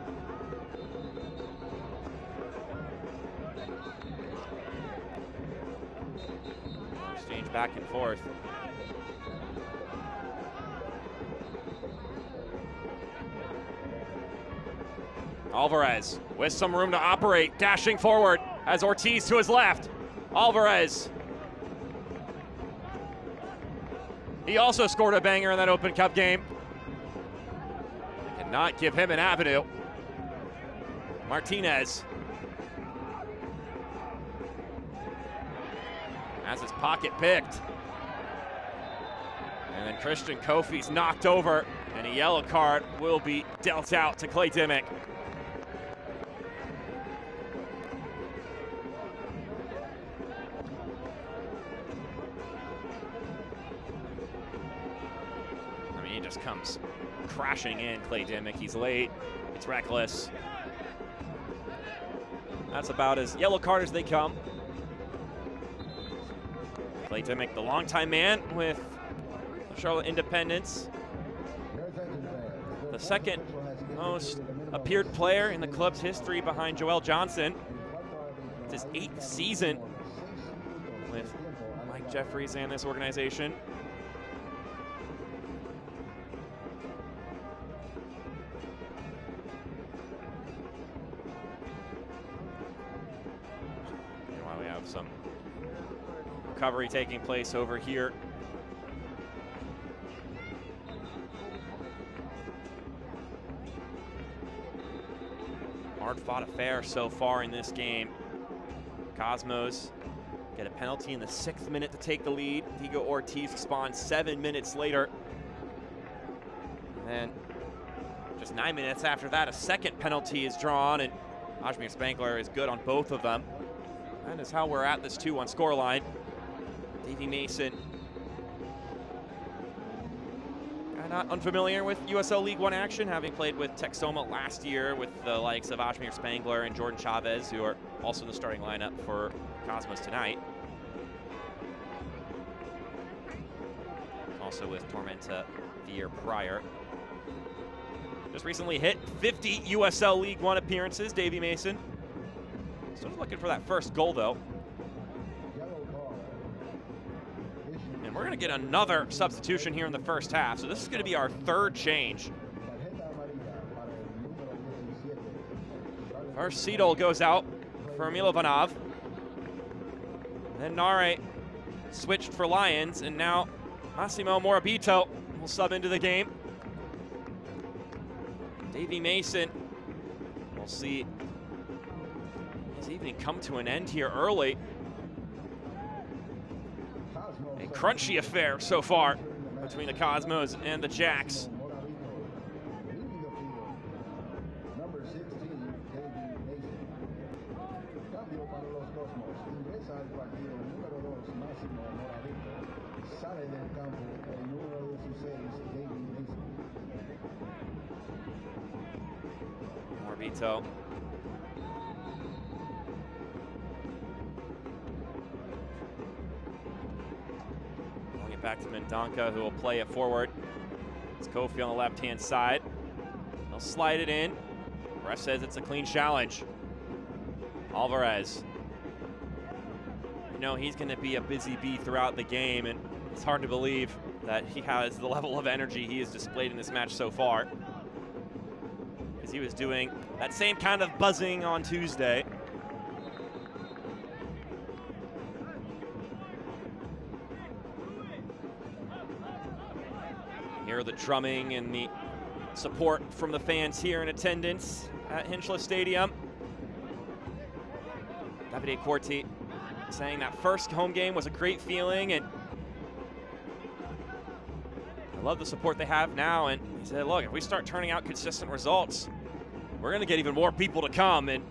Exchange back and forth. Alvarez with some room to operate, dashing forward as Ortiz to his left. Alvarez. He also scored a banger in that Open Cup game. They cannot give him an avenue. Martinez has his pocket picked. And then Christian Kofi's knocked over, and a yellow card will be dealt out to Clay Dimmick. I mean, he just comes crashing in, Clay Dimmick. He's late, it's reckless. That's about as yellow card as they come. Clay Dimmick, the longtime man with the Charlotte Independence. The second most appeared player in the club's history behind Joel Johnson. It's his 8th season with Mike Jeffries and this organization. Meanwhile, we have some recovery taking place over here. Hard-fought affair so far in this game. Cosmos get a penalty in the 6th minute to take the lead. Diego Ortiz responds 7 minutes later. And then just 9 minutes after that, a second penalty is drawn, and Ajmir Spangler is good on both of them. That is how we're at this 2-1 scoreline. Davey Mason, not unfamiliar with USL League One action, having played with Texoma last year with the likes of Ajmir Spangler and Jordan Chavez, who are also in the starting lineup for Cosmos tonight. Also with Tormenta the year prior. Just recently hit 50 USL League One appearances, Davey Mason. Still looking for that first goal, though. And we're going to get another substitution here in the first half, so this is going to be our 3rd change. First, Seedle goes out for Milovanov. Then Nare switched for Lions, and now Massimo Morabito will sub into the game. Davey Mason, we'll see his evening come to an end here early. A crunchy affair so far between the Cosmos and the Jacks. Morbito. Back to Mendonca, who will play it forward. It's Kofi on the left-hand side. He'll slide it in. Ref says it's a clean challenge. Alvarez. You know, he's going to be a busy bee throughout the game, and it's hard to believe that he has the level of energy he has displayed in this match so far, because he was doing that same kind of buzzing on Tuesday. Hear the drumming and the support from the fans here in attendance at Hinchliffe Stadium. Davide Corti saying that first home game was a great feeling, and I love the support they have now. And he said, look, if we start turning out consistent results, we're going to get even more people to come. And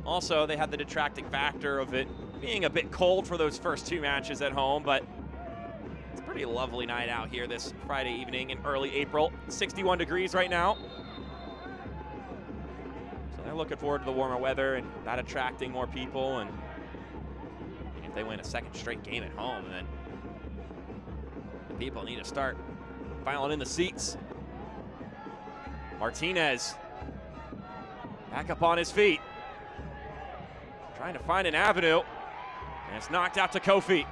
also, they had the detracting factor of it being a bit cold for those first 2 matches at home, but it's a pretty lovely night out here this Friday evening in early April. 61 degrees right now. So they're looking forward to the warmer weather and that attracting more people. And if they win a second straight game at home, then the people need to start filing in the seats. Martinez back up on his feet, trying to find an avenue, and it's knocked out to Kofi.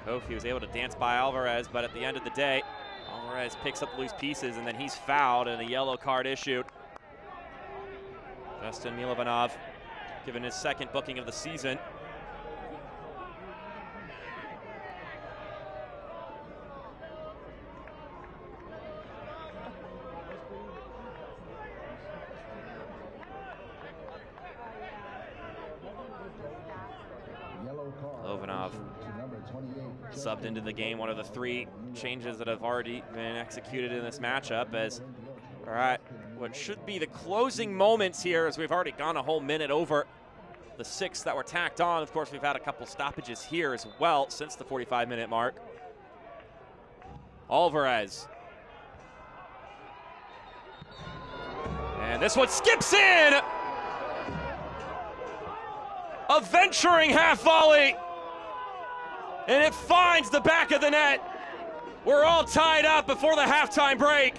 Kofi was able to dance by Alvarez, but at the end of the day, Alvarez picks up loose pieces, and then he's fouled and a yellow card issued. Justin Milovanov given his second booking of the season. Milovanov subbed into the game, one of the 3 changes that have already been executed in this matchup, as we're at what should be the closing moments here, as we've already gone a whole minute over the 6 that were tacked on. Of course, we've had a couple stoppages here as well since the 45-minute mark. Alvarez. And this one skips in! A venturing half volley, and it finds the back of the net. We're all tied up before the halftime break.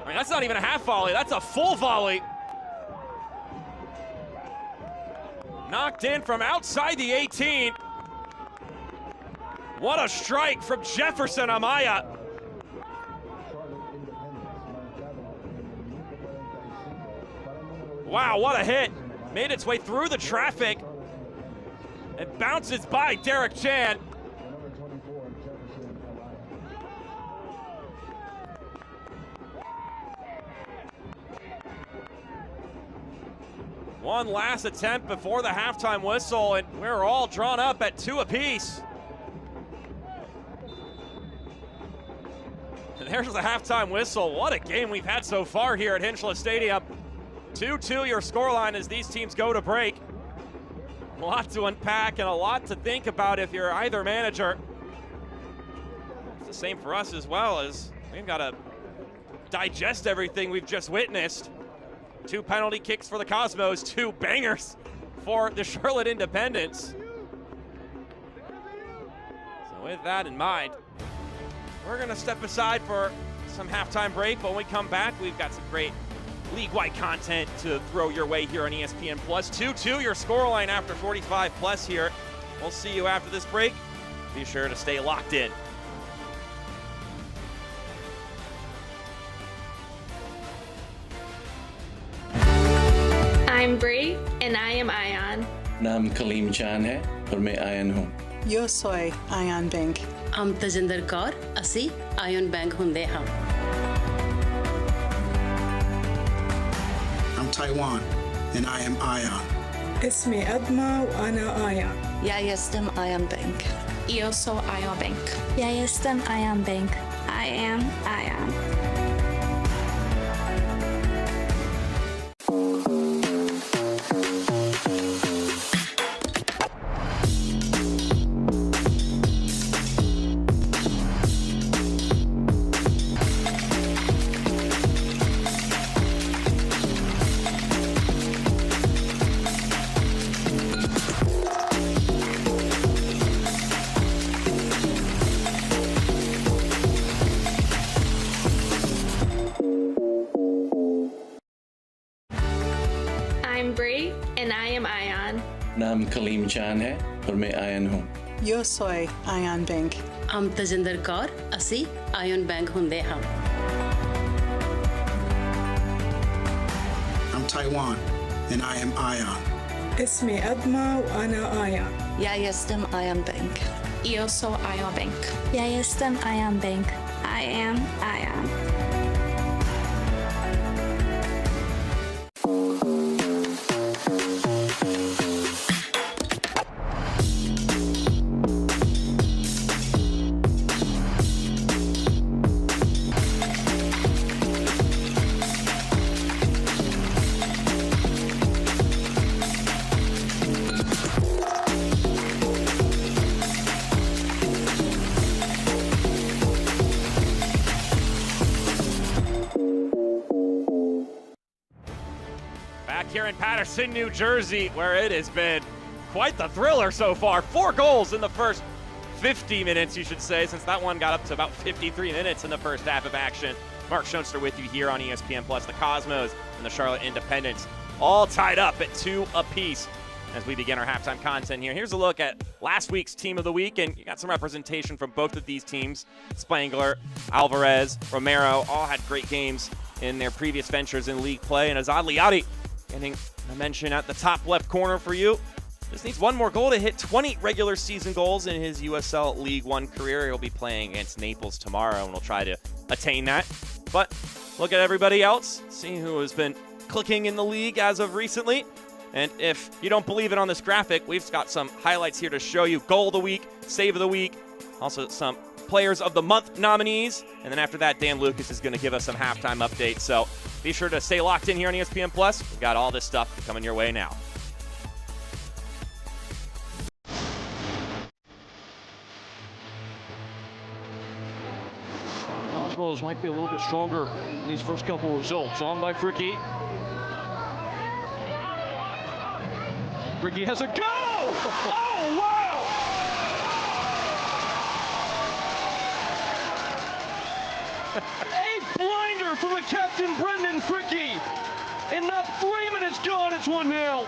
I mean, that's not even a half volley, that's a full volley. Knocked in from outside the 18. What a strike from Jefferson Amaya. Wow, what a hit. Made its way through the traffic and bounces by Derek Chan. One last attempt before the halftime whistle, and we're all drawn up at 2 apiece. And there's the halftime whistle. What a game we've had so far here at Hinchliffe Stadium. 2-2 your scoreline as these teams go to break. A lot to unpack and a lot to think about if you're either manager. It's the same for us as well, as we've got to digest everything we've just witnessed. 2 penalty kicks for the Cosmos, 2 bangers for the Charlotte Independents. So with that in mind, we're going to step aside for some halftime break, but when we come back, we've got some great league-wide content to throw your way here on ESPN+. 2-2 your scoreline after 45 plus here. We'll see you after this break. Be sure to stay locked in. I'm Bree and I am Ion. नाम कलीम जान है और मैं ion हूँ. Yo soy Ion Bank. I'm Tajinder Kaur, ਅਸੀਂ Ion Bank ਹੁੰਦੇ ਹਾਂ. I'm Taiwan and I am Ion. اسمي أدمى وأنا آيان. Ja jestem Ion Bank. Eu sou Ion Bank. Ja jestem Ion Bank. I am Ion. नाम कलीम चांद है और मैं ion हूँ। Yo soy Ayan Bank. I'm Tajinder Kaur ਅਸੀਂ ਆਇਨ ਬੈਂਕ ਹੁੰਦੇ ਹਾਂ I'm Taiwan, and I am Ion. اسمي أدمى وأنا آيان. Ja jestem Ayan Bank. Io sou Ion Bank. Ja jestem Ayan Bank. I am Ion. Back here in Paterson, New Jersey, where it has been quite the thriller so far. 4 goals in the first 50 minutes, you should say, since that one got up to about 53 minutes in the first half of action. Mark Schoenster with you here on ESPN+. The Cosmos and the Charlotte Independents all tied up at 2 apiece as we begin our halftime content here. Here's a look at last week's Team of the Week, and you got some representation from both of these teams. Spangler, Alvarez, Romero all had great games in their previous ventures in league play, and Azad Liati getting a mention at the top left corner for you. Just needs one more goal to hit 20 regular season goals in his USL League One career. He'll be playing against Naples tomorrow, and we'll try to attain that. But look at everybody else, see who has been clicking in the league as of recently. And if you don't believe it on this graphic, we've got some highlights here to show you. Goal of the week, save of the week, also some Players of the Month nominees. And then after that, Dan Lucas is going to give us some halftime updates. So be sure to stay locked in here on ESPN+. We've got all this stuff coming your way now. Cosmos might be a little bit stronger in these first couple of results. On by Fricky. Fricky has a go! Oh, wow! A blinder from the captain, Brendan Fricky. In not 3 minutes gone, it's 1-0.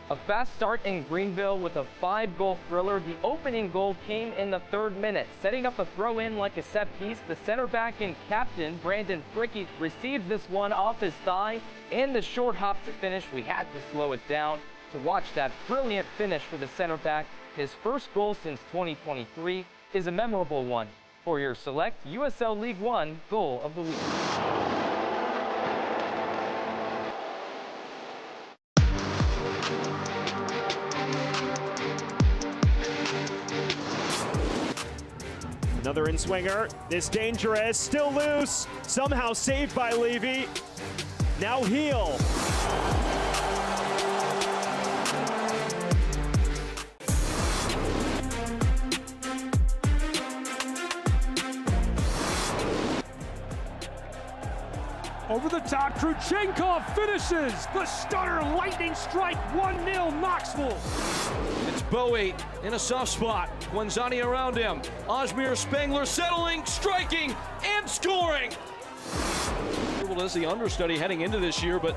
A fast start in Greenville with a 5-goal thriller. The opening goal came in the 3rd minute. Setting up a throw-in like a set piece, the center back and captain, Brandon Fricky, receives this one off his thigh. In the short hop to finish, we had to slow it down to watch that brilliant finish for the center back. His first goal since 2023 is a memorable one. For your select USL League One goal of the week. Another in-swinger. This dangerous, still loose. Somehow saved by Levy. Now heel. Over the top, Kruchenkov finishes. The stunner lightning strike, 1-0 Knoxville. It's Bowie in a soft spot. Guanzani around him. Osmir Spangler settling, striking, and scoring. As the understudy heading into this year, but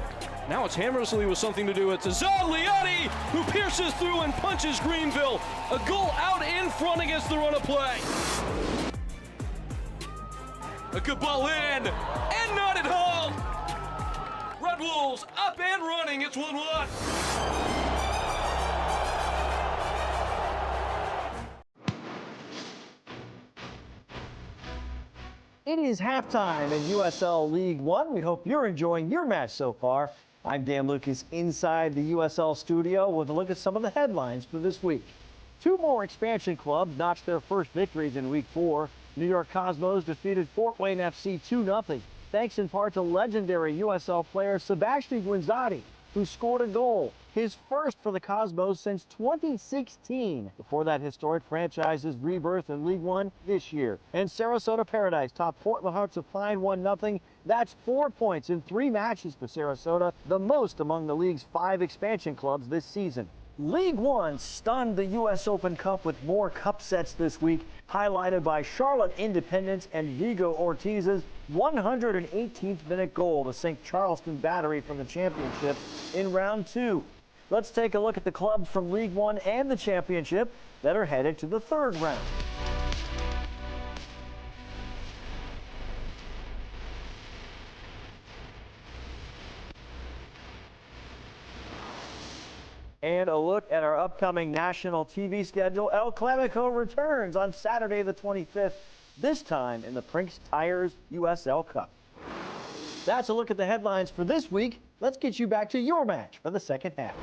now it's Hammersley with something to do. It's Azad Liati who pierces through and punches Greenville. A goal out in front against the run of play. A good ball in, and not at all. Red Wolves up and running. It's 1-1. It is halftime in USL League One. We hope you're enjoying your match so far. I'm Dan Lucas inside the USL studio with a look at some of the headlines for this week. 2 more expansion clubs notched their first victories in Week 4. New York Cosmos defeated Fort Wayne FC 2-0, thanks in part to legendary USL player Sebastian Guinzotti, who scored a goal, his first for the Cosmos since 2016, before that historic franchise's rebirth in League One this year. And Sarasota Paradise topped Portland Hearts of Pine 1-0. That's 4 points in 3 matches for Sarasota, the most among the league's 5 expansion clubs this season. League One stunned the U.S. Open Cup with more cup sets this week, highlighted by Charlotte Independents and Vigo Ortiz's 118th minute goal to sink Charleston Battery from the championship in round 2. Let's take a look at the clubs from League One and the Championship that are headed to the third round. And a look at our upcoming national TV schedule. El Clavico returns on Saturday the 25th, this time in the Prinks Tires USL Cup. That's a look at the headlines for this week. Let's get you back to your match for the second half.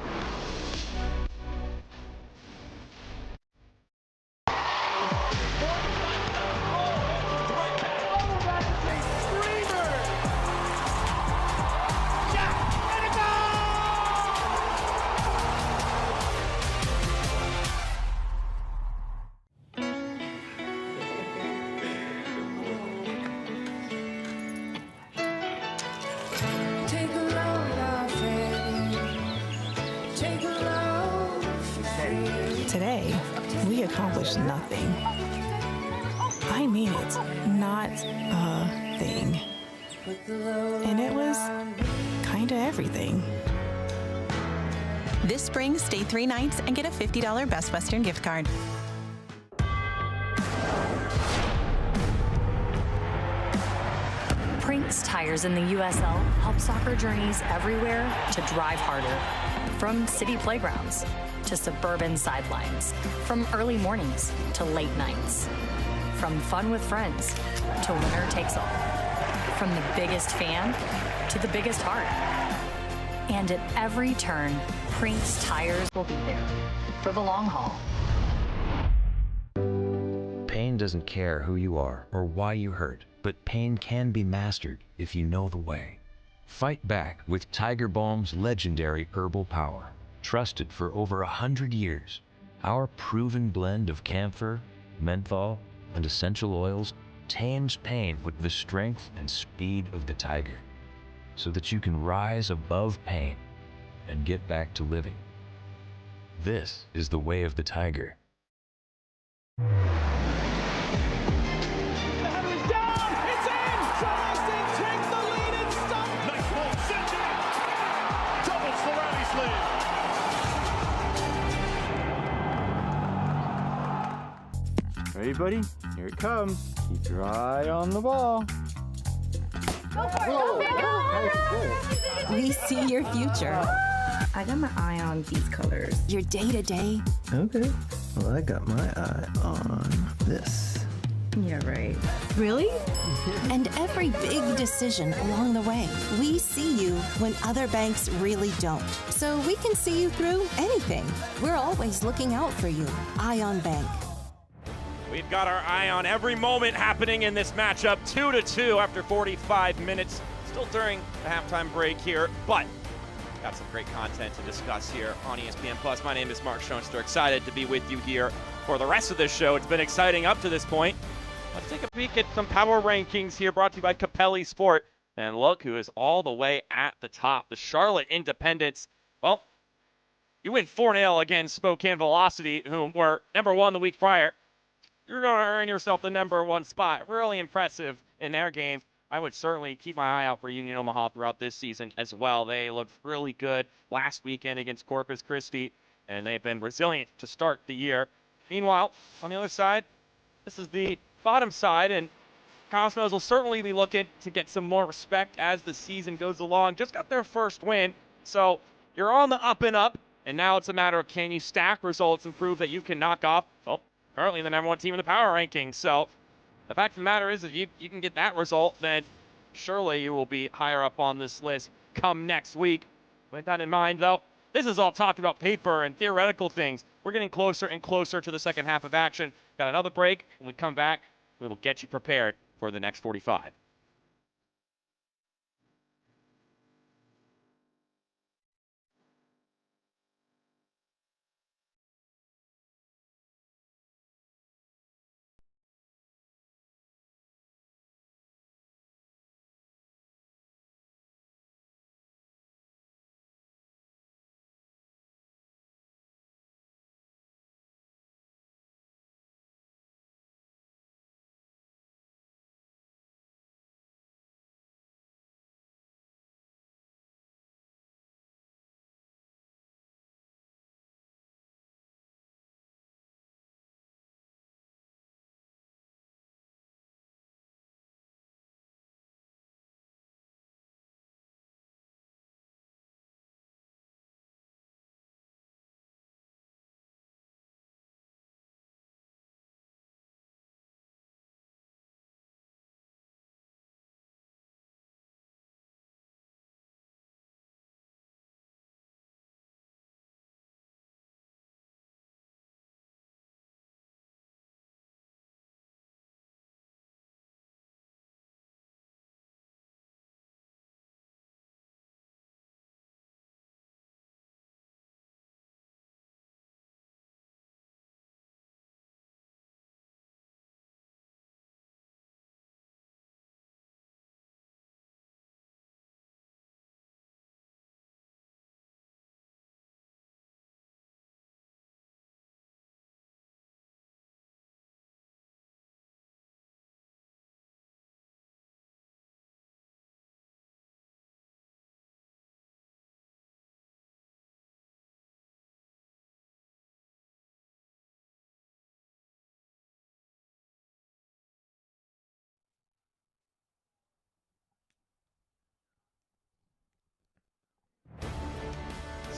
Today, we accomplished nothing. I mean it, not a thing. And it was kinda everything. This spring, stay 3 nights and get a $50 Best Western gift card. Prinks Tires in the USL help soccer journeys everywhere to drive harder. From city playgrounds to suburban sidelines, from early mornings to late nights, from fun with friends to winner takes all, from the biggest fan to the biggest heart. And at every turn, Prinks Tires will be there for the long haul. Pain doesn't care who you are or why you hurt, but pain can be mastered if you know the way. Fight back with Tiger Balm's legendary herbal power. Trusted for over 100 years, our proven blend of camphor, menthol, and essential oils tames pain with the strength and speed of the tiger, so that you can rise above pain and get back to living. This is the way of the tiger. Ready, buddy? Here it comes. Keep your eye on the ball. We see your future. I got my eye on these colors. Your day-to-day. Okay. Well, I got my eye on this. Yeah, right. Really? And every big decision along the way. We see you when other banks really don't. So we can see you through anything. We're always looking out for you. Ion Bank. We've got our eye on every moment happening in this matchup. 2-2 after 45 minutes. Still during the halftime break here, but got some great content to discuss here on ESPN Plus. My name is Mark Schoenster. Excited to be with you here for the rest of this show. It's been exciting up to this point. Let's take a peek at some power rankings here brought to you by Capelli Sport. And look who is all the way at the top. The Charlotte Independents. Well, you win 4-0 against Spokane Velocity, whom were #1 the week prior. You're going to earn yourself the #1 spot. Really impressive in their game. I would certainly keep my eye out for Union Omaha throughout this season as well. They looked really good last weekend against Corpus Christi, and they've been resilient to start the year. Meanwhile, on the other side, this is the bottom side, and Cosmos will certainly be looking to get some more respect as the season goes along. Just got their first win, so you're on the up and up, and now it's a matter of can you stack results and prove that you can knock off, well, currently the #1 team in the power rankings. So the fact of the matter is, if you can get that result, then surely you will be higher up on this list come next week. With that in mind, though, this is all talking about paper and theoretical things. We're getting closer and closer to the second half of action. Got another break. When we come back, we will get you prepared for the next 45.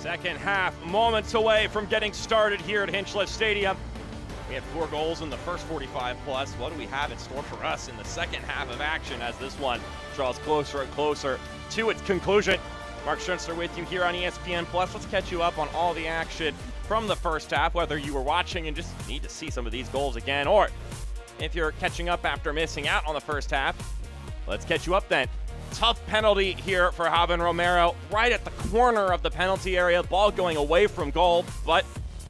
Second half, moments away from getting started here at Hinchliffe Stadium. We had 4 goals in the first 45 plus. What do we have in store for us in the second half of action as this one draws closer and closer to its conclusion? Mark Schoenster with you here on ESPN Plus. Let's catch you up on all the action from the first half, whether you were watching and just need to see some of these goals again, or if you're catching up after missing out on the first half, let's catch you up then. Tough penalty here for Javan Romero, right at the corner of the penalty area. Ball going away from goal, but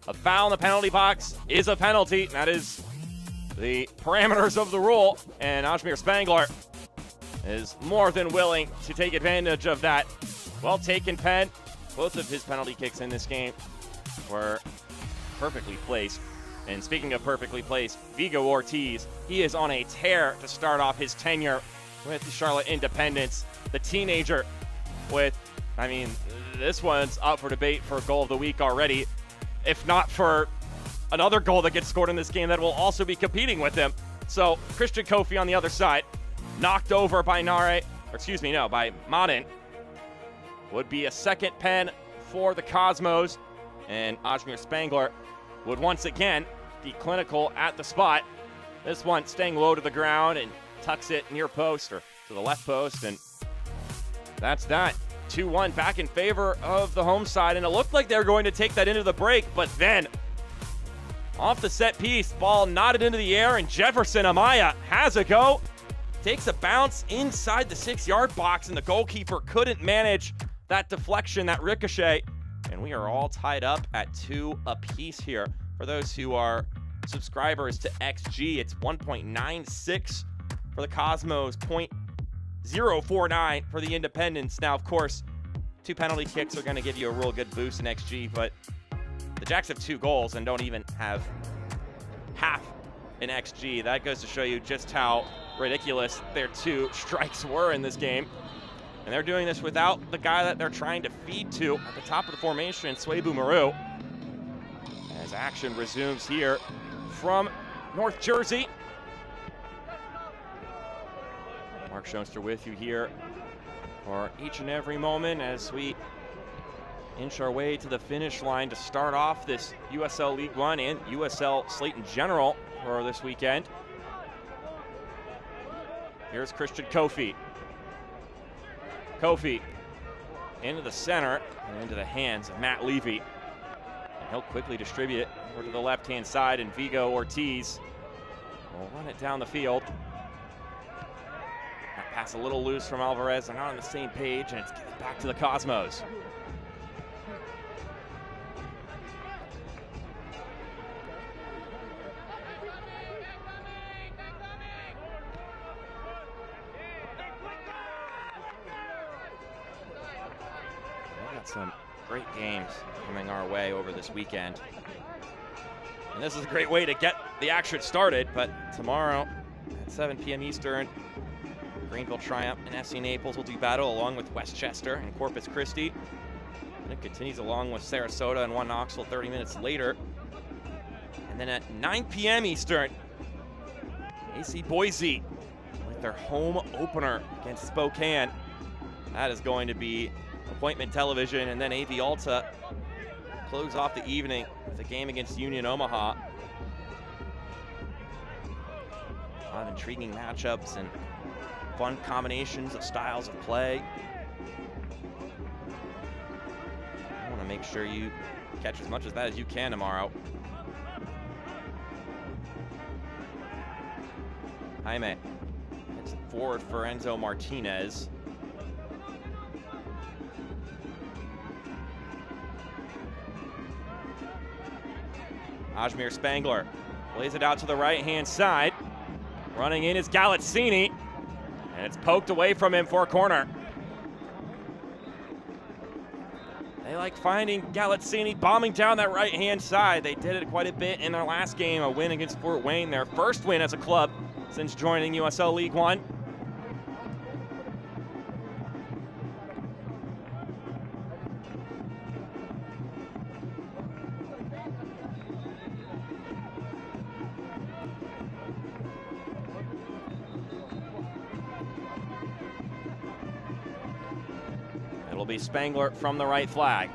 a foul in the penalty box is a penalty. That is the parameters of the rule, and Ajmer Spangler is more than willing to take advantage of that. Well taken, Penn. Both of his penalty kicks in this game were perfectly placed. And speaking of perfectly placed, Vigo Ortiz, he is on a tear to start off his tenure with the Charlotte Independence. The teenager with, this one's up for debate for goal of the week already, if not for another goal that gets scored in this game that will also be competing with him. So Christian Kofi on the other side, knocked over by by Madden. Would be a second pen for the Cosmos, and Ajmer Spangler would once again be clinical at the spot. This one staying low to the ground and tucks it near post or to the left post, and that's that. 2-1 back in favor of the home side, and it looked like they were going to take that into the break, but then off the set piece, ball nodded into the air, and Jefferson Amaya has a go. Takes a bounce inside the 6-yard box, and the goalkeeper couldn't manage that deflection, that ricochet, and we are all tied up at 2 apiece here. For those who are subscribers to XG, it's 1.96 for the Cosmos, 0.049 for the Independents. Now, of course, 2 penalty kicks are going to give you a real good boost in XG, but the Jacks have 2 goals and don't even have half in XG. That goes to show you just how ridiculous their 2 strikes were in this game. And they're doing this without the guy that they're trying to feed to at the top of the formation, Swebu Maru. As action resumes here from North Jersey. Mark Schoenster with you here for each and every moment as we inch our way to the finish line to start off this USL League One and USL Slate in general for this weekend. Here's Christian Kofi. Kofi into the center and into the hands of Matt Levy. And he'll quickly distribute it over to the left-hand side, and Vigo Ortiz will run it down the field. That pass a little loose from Alvarez. They're not on the same page, and it's given back to the Cosmos. Some great games coming our way over this weekend. And this is a great way to get the action started, but tomorrow at 7 p.m. Eastern, Greenville Triumph and FC Naples will do battle along with Westchester and Corpus Christi. And it continues along with Sarasota and 1 Knoxville 30 minutes later. And then at 9 p.m. Eastern, AC Boise with their home opener against Spokane. That is going to be appointment television, and then AV Alta close off the evening with a game against Union Omaha. A lot of intriguing matchups and fun combinations of styles of play. I want to make sure you catch as much of that as you can tomorrow. Jaime, it's forward for Enzo Martinez. Ajmer Spangler plays it out to the right-hand side. Running in is Galazzini, and it's poked away from him for a corner. They like finding Galazzini bombing down that right-hand side. They did it quite a bit in their last game, a win against Fort Wayne, their first win as a club since joining USL League One. It'll be Spangler from the right flag.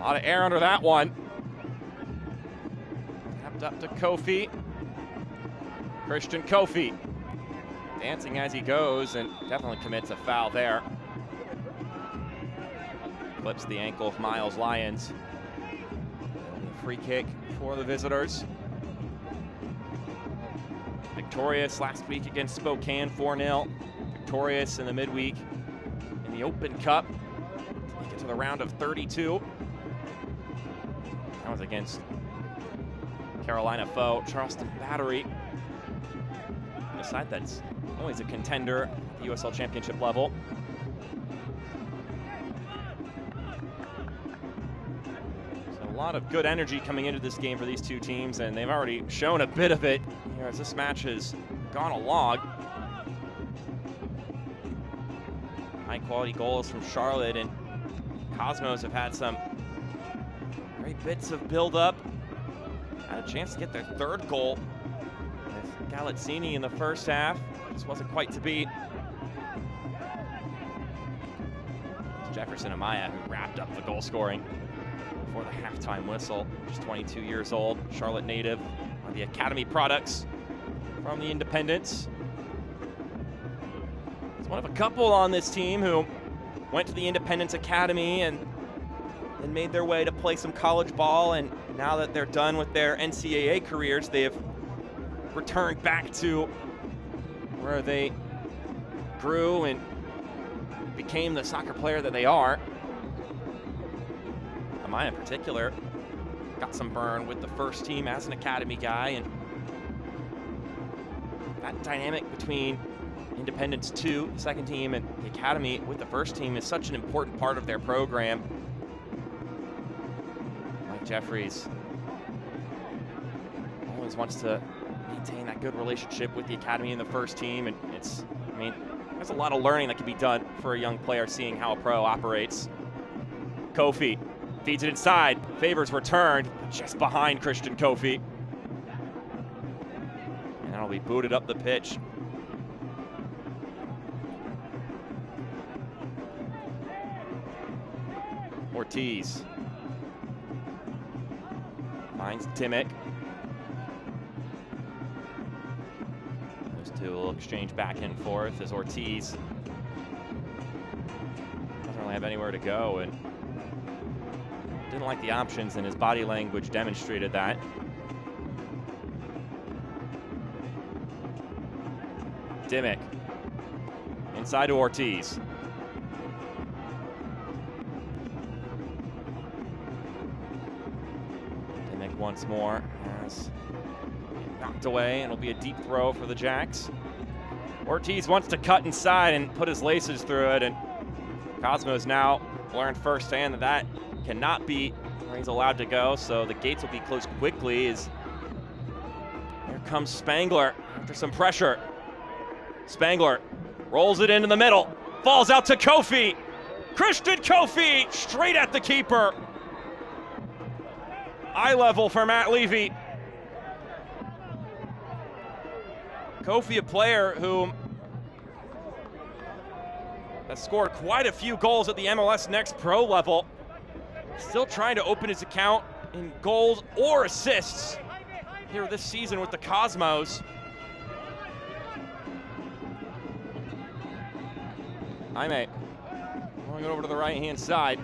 lot of air under that one. Tapped up to Kofi. Christian Kofi. Dancing as he goes and definitely commits a foul there. Clips the ankle of Miles Lyons. Free kick for the visitors. Victorious last week against Spokane, 4-0. Victorious in the midweek in the Open Cup to make it to the round of 32. That was against Carolina foe Charleston Battery. A side that's always a contender at the USL Championship level. So a lot of good energy coming into this game for these two teams, and they've already shown a bit of it here as this match has gone along. High quality goals from Charlotte, and Cosmos have had some great bits of build-up. Had a chance to get their third goal with Galazzini in the first half. Just wasn't quite to beat. It's Jefferson Amaya who wrapped up the goal scoring before the halftime whistle. Just 22 years old, Charlotte native, one of the academy products from the Independents. He's one of a couple on this team who went to the Independence Academy and then made their way to play some college ball, and now that they're done with their NCAA careers, they have returned back to where they grew and became the soccer player that they are. Amaya in particular got some burn with the first team as an academy guy, and that dynamic between Independence 2, the second team, and the academy with the first team is such an important part of their program. Mike Jeffries always wants to maintain that good relationship with the academy and the first team, and there's a lot of learning that can be done for a young player seeing how a pro operates. Kofi feeds it inside, favors returned, just behind Christian Kofi. And that'll be booted up the pitch. Ortiz finds Dimmick. Those two will exchange back and forth as Ortiz doesn't really have anywhere to go and didn't like the options, and his body language demonstrated that. Dimmick inside to Ortiz. Dimmick once more has knocked away, and it'll be a deep throw for the Jacks. Ortiz wants to cut inside and put his laces through it, and Cosmos now learned firsthand that that cannot be where he's allowed to go, so the gates will be closed quickly as here comes Spangler after some pressure. Spangler rolls it into the middle, falls out to Kofi. Christian Kofi straight at the keeper. Eye level for Matt Levy. Kofi, a player who has scored quite a few goals at the MLS Next Pro level. Still trying to open his account in goals or assists here this season with the Cosmos. Jaime going over to the right-hand side.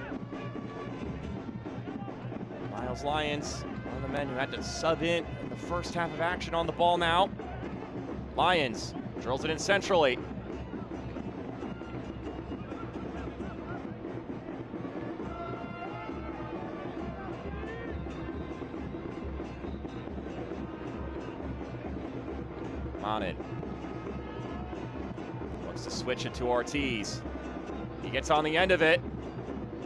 Miles Lyons, one of the men who had to sub in the first half of action, on the ball now. Lyons drills it in centrally. Mounted. Looks to switch it to Ortiz. He gets on the end of it.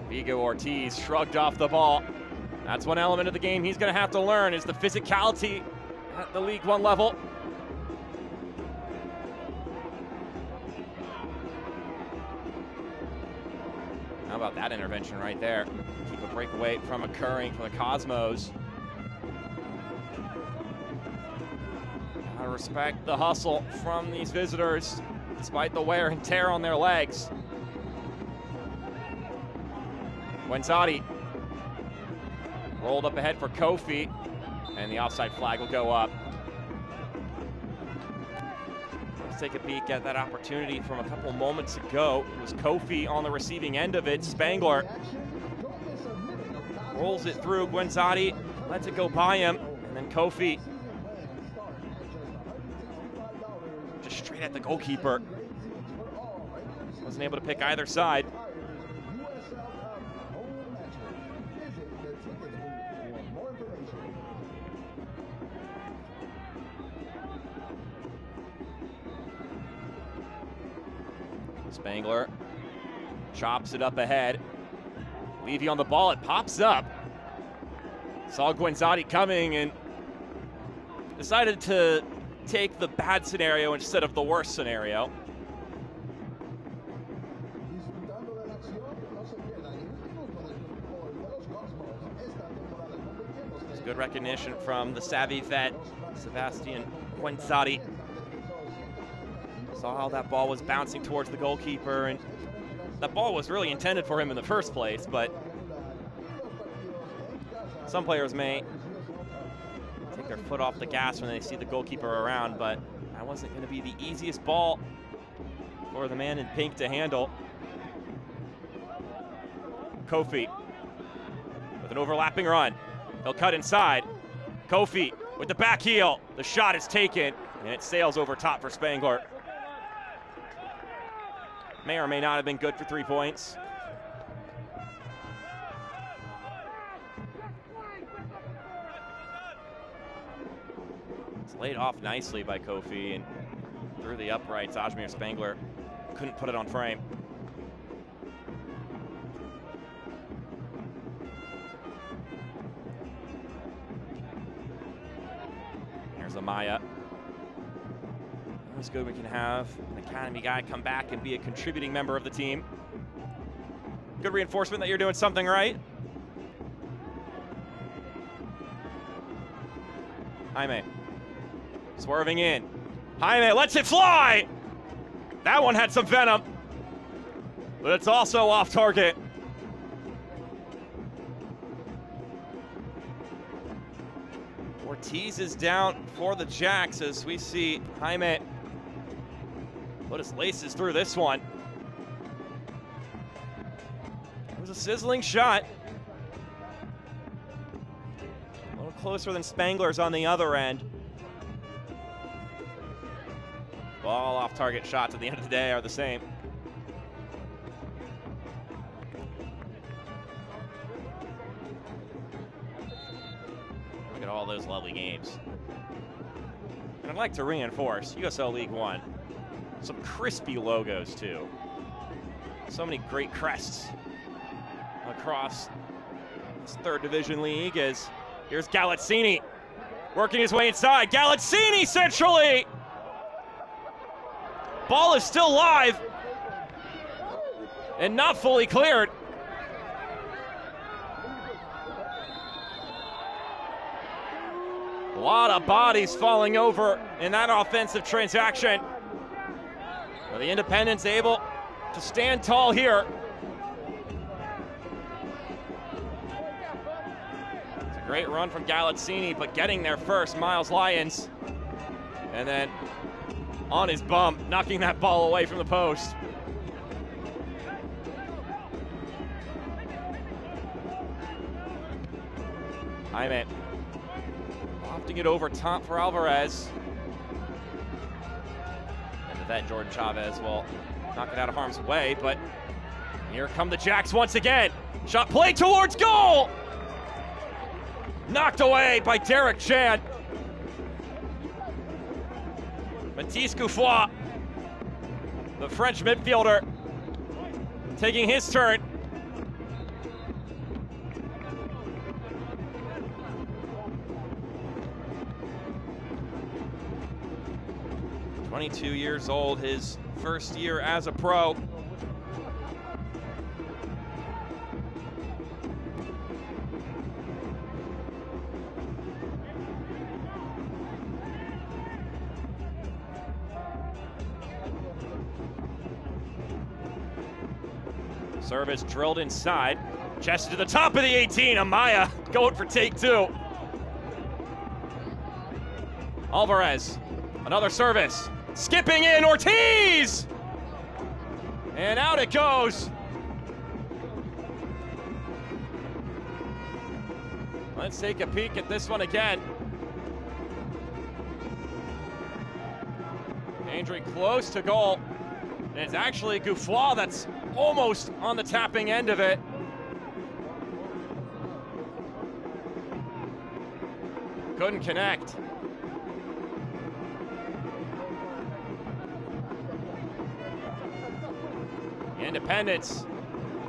Vigo Ortiz shrugged off the ball. That's one element of the game he's going to have to learn, is the physicality at the League One level. How about that intervention right there? Keep a breakaway from occurring from the Cosmos. Gotta respect the hustle from these visitors, despite the wear and tear on their legs. Guenzati Rolled up ahead for Kofi, and the offside flag will go up. Let's take a peek at that opportunity from a couple moments ago. It was Kofi on the receiving end of it. Spangler rolls it through. Guenzati lets it go by him, and then Kofi just straight at the goalkeeper. Wasn't able to pick either side. Spangler chops it up ahead. Levy on the ball, it pops up. Saw Guenzati coming and decided to take the bad scenario instead of the worst scenario. It's good recognition from the savvy vet, Sebastian Guenzati. Saw how that ball was bouncing towards the goalkeeper, and that ball was really intended for him in the first place, but some players may take their foot off the gas when they see the goalkeeper around, but that wasn't going to be the easiest ball for the man in pink to handle. Kofi with an overlapping run. He'll cut inside. Kofi with the back heel. The shot is taken, and it sails over top for Spangler. May or may not have been good for 3 points. It's laid off nicely by Kofi, and through the uprights, Ajmir Spangler couldn't put it on frame. Here's Amaya. It's good we can have an academy guy come back and be a contributing member of the team. Good reinforcement that you're doing something right. Jaime swerving in. Jaime lets it fly! That one had some venom, but it's also off target. Ortiz is down for the Jacks as we see Jaime put his laces through this one. It was a sizzling shot. A little closer than Spangler's on the other end. All off-target shots at the end of the day are the same. Look at all those lovely games. And I'd like to reinforce USL League One. Some crispy logos too. So many great crests across this third division league as here's Galazzini working his way inside. Galazzini centrally! Ball is still live and not fully cleared. A lot of bodies falling over in that offensive transaction. Well, the Independent's able to stand tall here. It's a great run from Galazzini, but getting there first, Miles Lyons. And then on his bum, knocking that ball away from the post. Jaime lofting it over top for Alvarez. And the vet Jordan Chavez will knock it out of harm's way, but here come the Jacks once again. Shot play towards goal! Knocked away by Derek Chan. Matisse Goufoy, the French midfielder, taking his turn. "22 years old, his first year as a pro. Service drilled inside. Chested to the top of the 18. Amaya going for take two. Alvarez, another service. Skipping in, Ortiz! And out it goes. Let's take a peek at this one again. Injury close to goal. And it's actually Gouffroy that's almost on the tapping end of it. Couldn't connect. Independence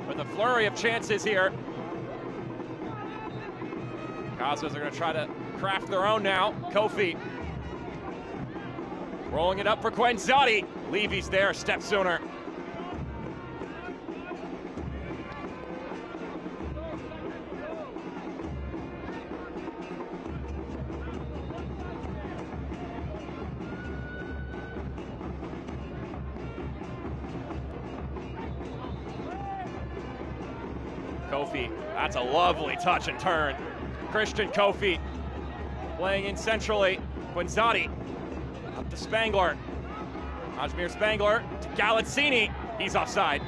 with a flurry of chances here. Cosmos are going to try to craft their own now. Kofi rolling it up for Quenzati. Levy's there, step sooner. Kofi, that's a lovely touch and turn. Christian Kofi playing in centrally. Quenzati up to Spangler. Ajmer Spangler to Galazzini. He's offside.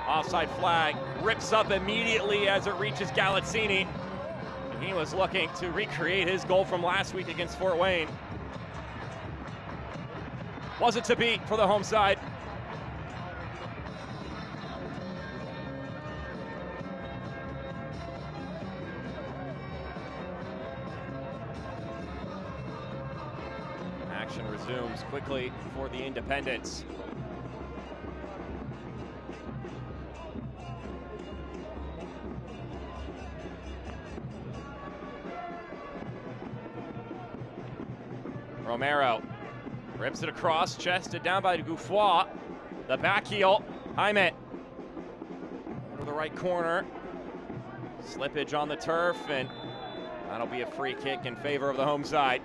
Offside flag rips up immediately as it reaches Galazzini. He was looking to recreate his goal from last week against Fort Wayne. Wasn't to be for the home side. Action resumes quickly for the Independents. Romero rips it across, chested down by Gouffroy. The back heel, Jaime. Over the right corner. Slippage on the turf, and that'll be a free kick in favor of the home side.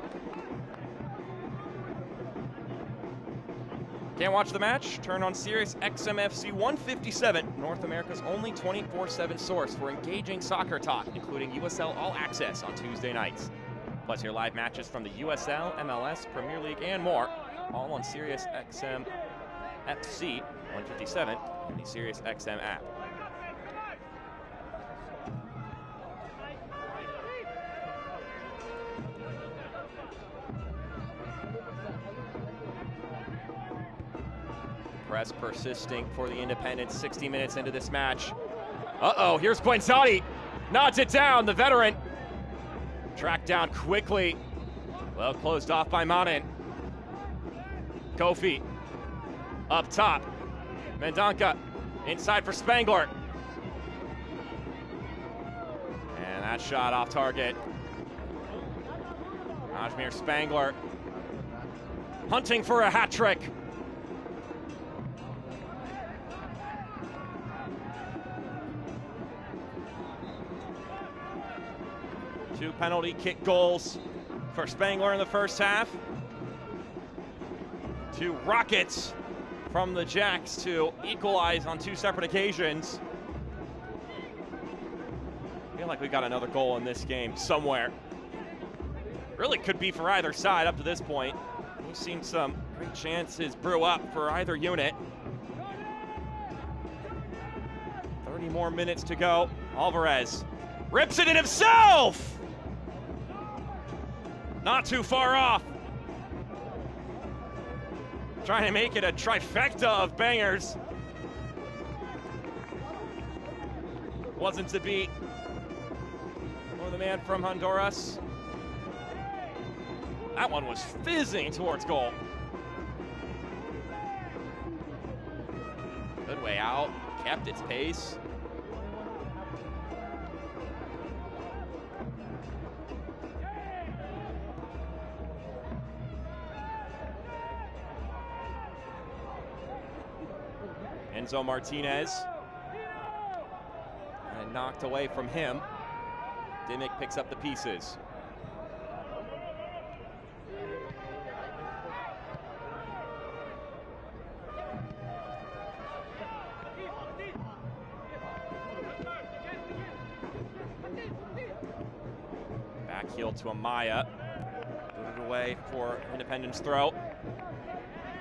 Can't watch the match? Turn on Sirius XMFC 157, North America's only 24/7 source for engaging soccer talk, including USL All Access on Tuesday nights. Plus your live matches from the USL, MLS, Premier League, and more, all on Sirius XMFC 157 and the Sirius XM app. Press persisting for the Independents 60 minutes into this match. Uh-oh, here's Quenzati. Nods it down, the veteran. Tracked down quickly. Well closed off by Manin. Kofi up top. Mendonca inside for Spangler. And that shot off target. Ajmer Spangler hunting for a hat trick. Two penalty kick goals for Spangler in the first half. Two rockets from the Jacks to equalize on two separate occasions. I feel like we got another goal in this game somewhere. Really could be for either side up to this point. We've seen some great chances brew up for either unit. 30 more minutes to go. Alvarez rips it in himself! Not too far off. Trying to make it a trifecta of bangers. Wasn't to be for the man from Honduras. That one was fizzing towards goal. Good way out, kept its pace. Enzo Martinez. And knocked away from him. Dimmick picks up the pieces. Back heel to Amaya. Put it away for Independence throw.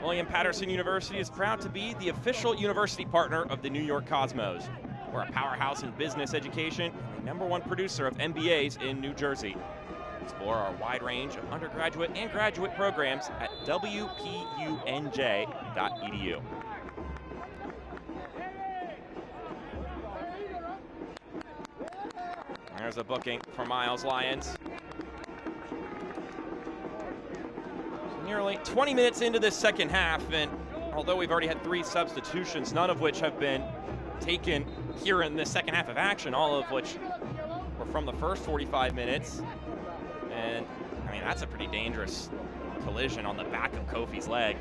William Patterson University is proud to be the official university partner of the New York Cosmos. We're a powerhouse in business education and the #1 producer of MBAs in New Jersey. Explore our wide range of undergraduate and graduate programs at wpunj.edu. There's a booking for Miles Lyons. Nearly 20 minutes into this second half, and although we've already had 3 substitutions, none of which have been taken here in this second half of action, all of which were from the first 45 minutes. And I mean, that's a pretty dangerous collision on the back of Kofi's leg.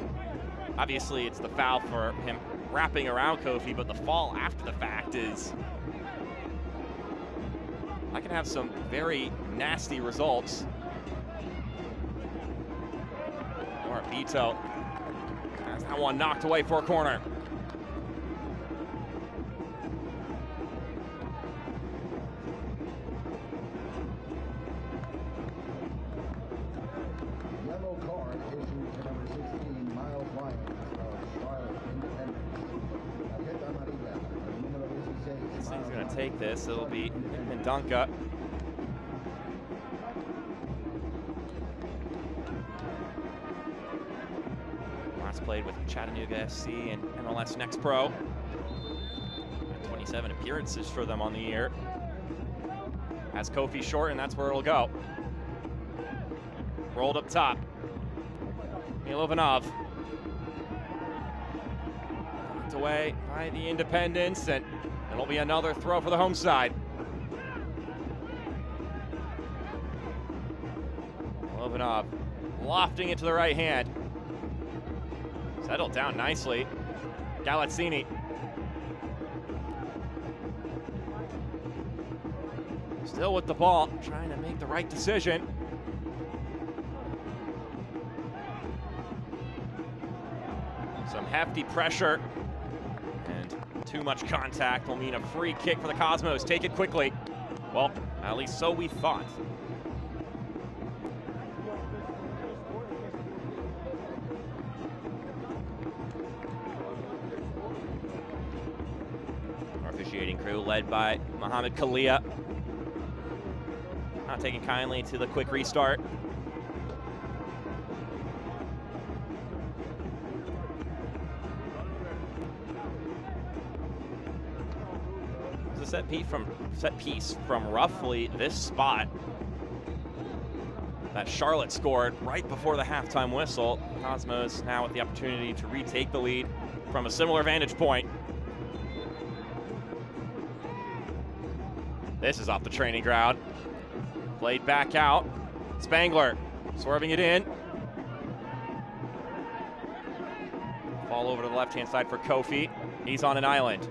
Obviously, it's the foul for him wrapping around Kofi, but the fall after the fact is, I can have some very nasty results. Morabito has that one knocked away for a corner. Yellow card issued to number 16, Miles Lyons of Charlotte Independence. Tarjeta amarilla, número 16. This thing's going to take this. It'll be Mendonca. Played with Chattanooga FC and MLS Next Pro. 27 appearances for them on the year. Has Kofi short, and that's where it'll go. Rolled up top. Milovanov. Knocked away by the Independents, and it'll be another throw for the home side. Milovanov lofting it to the right hand. Settled down nicely. Galazzini. Still with the ball, trying to make the right decision. Some hefty pressure and too much contact will mean a free kick for the Cosmos. Take it quickly. Well, at least so we thought. Officiating crew led by Mohamed Kalia. Not taking kindly to the quick restart. It's a set piece from roughly this spot that Charlotte scored right before the halftime whistle. Cosmos now with the opportunity to retake the lead from a similar vantage point. This is off the training ground. Played back out. Spangler swerving it in. Fall over to the left-hand side for Kofi. He's on an island.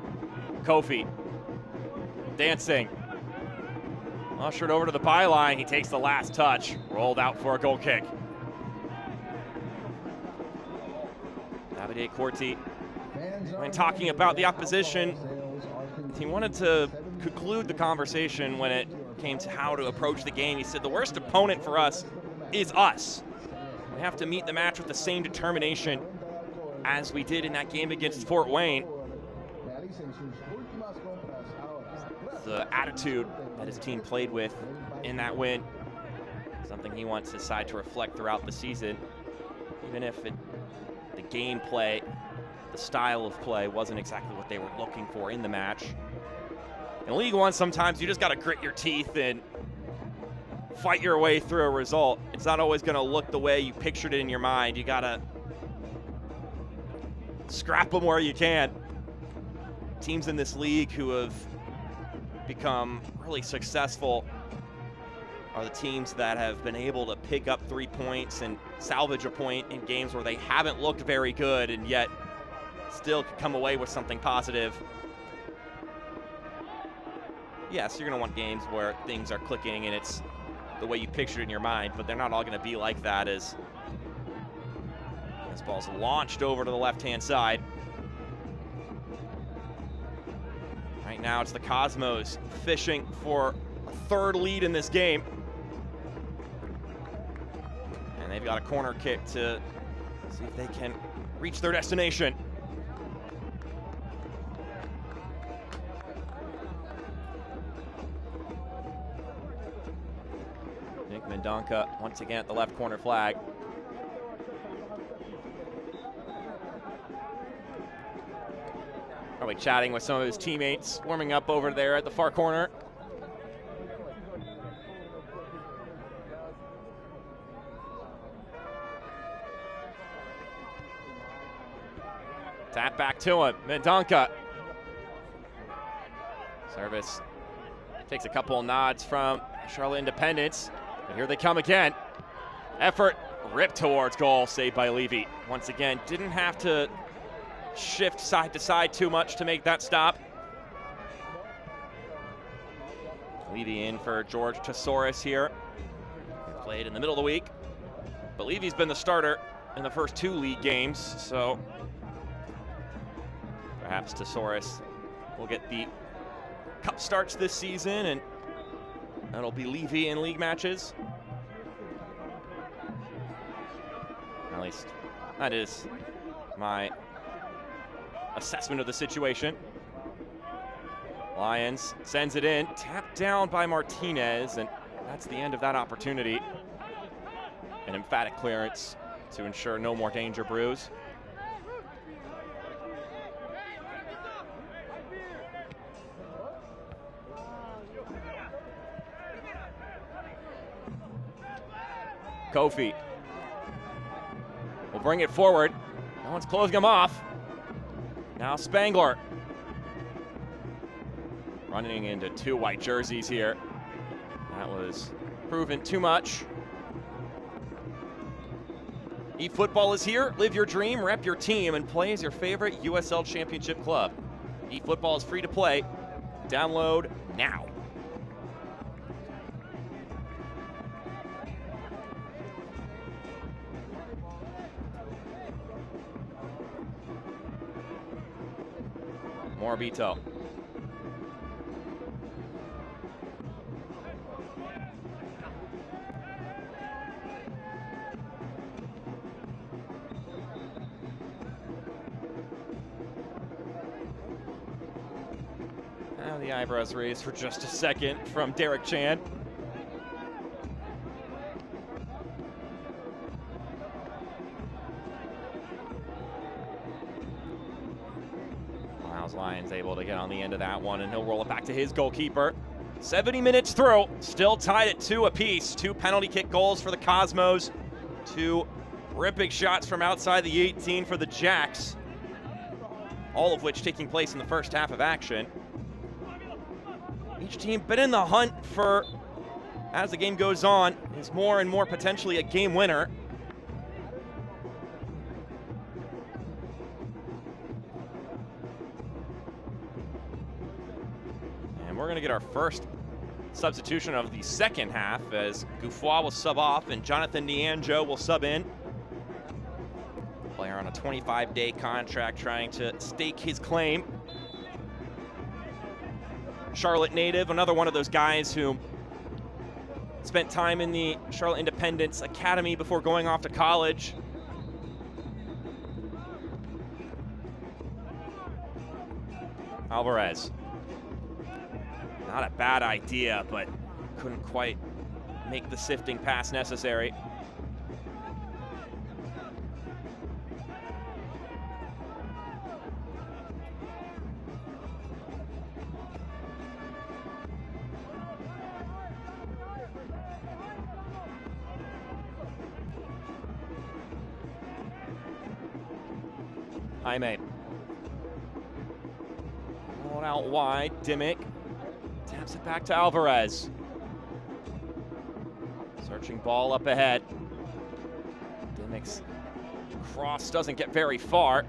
Kofi dancing. Ushered over to the byline. He takes the last touch. Rolled out for a goal kick. Davide Corti, when talking about the opposition, he wanted to conclude the conversation when it came to how to approach the game. He said the worst opponent for us is us. We have to meet the match with the same determination as we did in that game against Fort Wayne. The attitude that his team played with in that win, something he wants his side to reflect throughout the season, even if the gameplay, the style of play wasn't exactly what they were looking for in the match. In League One, sometimes you just got to grit your teeth and fight your way through a result. It's not always going to look the way you pictured it in your mind. You got to scrap them where you can. Teams in this league who have become really successful are the teams that have been able to pick up 3 points and salvage a point in games where they haven't looked very good and yet still could come away with something positive. Yes, you're going to want games where things are clicking and it's the way you pictured it in your mind, but they're not all going to be like that as this ball's launched over to the left-hand side. Right now, it's the Cosmos fishing for a third lead in this game. they've got a corner kick to see if they can reach their destination. Nick Mendonca once again at the left corner flag. Probably chatting with some of his teammates, warming up over there at the far corner. Tap back to him, Mendonca. Service takes a couple of nods from Charlotte Independence, but here they come again. Effort ripped towards goal, saved by Levy. Once again, didn't have to shift side to side too much to make that stop. Levy in for George Tesaurus here. Played in the middle of the week, but Levy's been the starter in the first 2 league games, so perhaps Tesaurus will get the cup starts this season, and that'll be Levy in league matches. At least that is my assessment of the situation. Lyons sends it in, tapped down by Martinez, and that's the end of that opportunity. An emphatic clearance to ensure no more danger brews. Kofi will bring it forward. No one's closing him off. Now Spangler running into 2 white jerseys here. That was proven too much. eFootball is here. Live your dream, rep your team, and play as your favorite USL Championship club. eFootball is free to play. Download now. Morabito. Now the eyebrows raised for just a second from Derek Chan. Lyons able to get on the end of that one, and he'll roll it back to his goalkeeper. 70 minutes through, still tied at 2 apiece. 2 penalty kick goals for the Cosmos, 2 ripping shots from outside the 18 for the Jacks, all of which taking place in the first half of action. Each team been in the hunt for, as the game goes on, is more and more potentially a game winner. We're going to get our first substitution of the second half as Gouffroy will sub off and Jonathan Nianjo will sub in. Player on a 25-day contract trying to stake his claim. Charlotte native, another one of those guys who spent time in the Charlotte Independence Academy before going off to college. Alvarez. Not a bad idea, but couldn't quite make the sifting pass necessary. Jaime. Rolling out wide, Dimmick. Taps it back to Alvarez. Searching ball up ahead. Dimmick's cross doesn't get very far.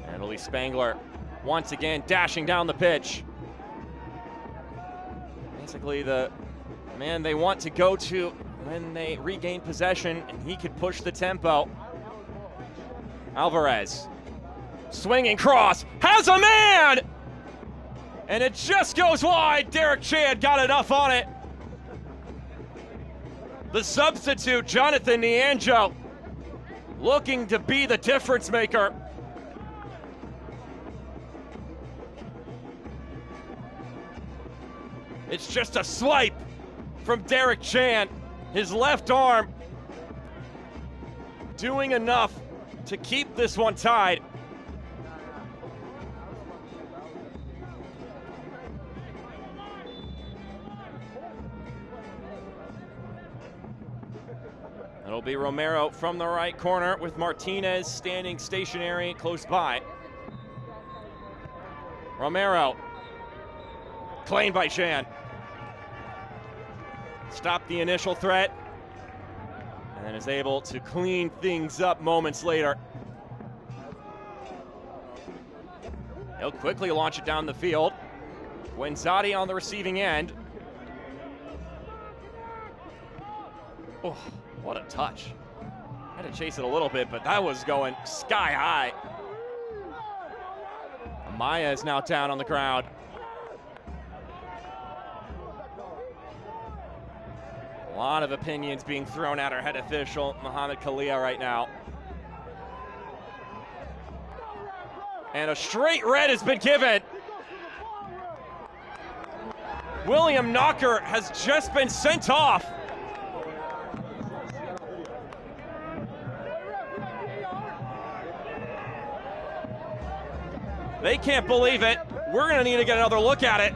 And it'll be Spangler once again dashing down the pitch. Basically the man they want to go to when they regain possession, and he could push the tempo. Alvarez. Swinging cross, has a man! And it just goes wide. Derek Chan got enough on it The substitute, Jonathan Nianjo, looking to be the difference maker. It's just a swipe from Derek Chan. His left arm doing enough to keep this one tied. It'll be Romero from the right corner with Martinez standing stationary close by. Romero, claimed by Chan. Stopped the initial threat, and then is able to clean things up moments later. He'll quickly launch it down the field. Guenzati on the receiving end. Oh, what a touch. Had to chase it a little bit, but that was going sky high. Amaya is now down on the ground. A lot of opinions being thrown at our head official, Mohamed Kalia, right now. And a straight red has been given. William Knocker has just been sent off. They can't believe it. We're gonna need to get another look at it.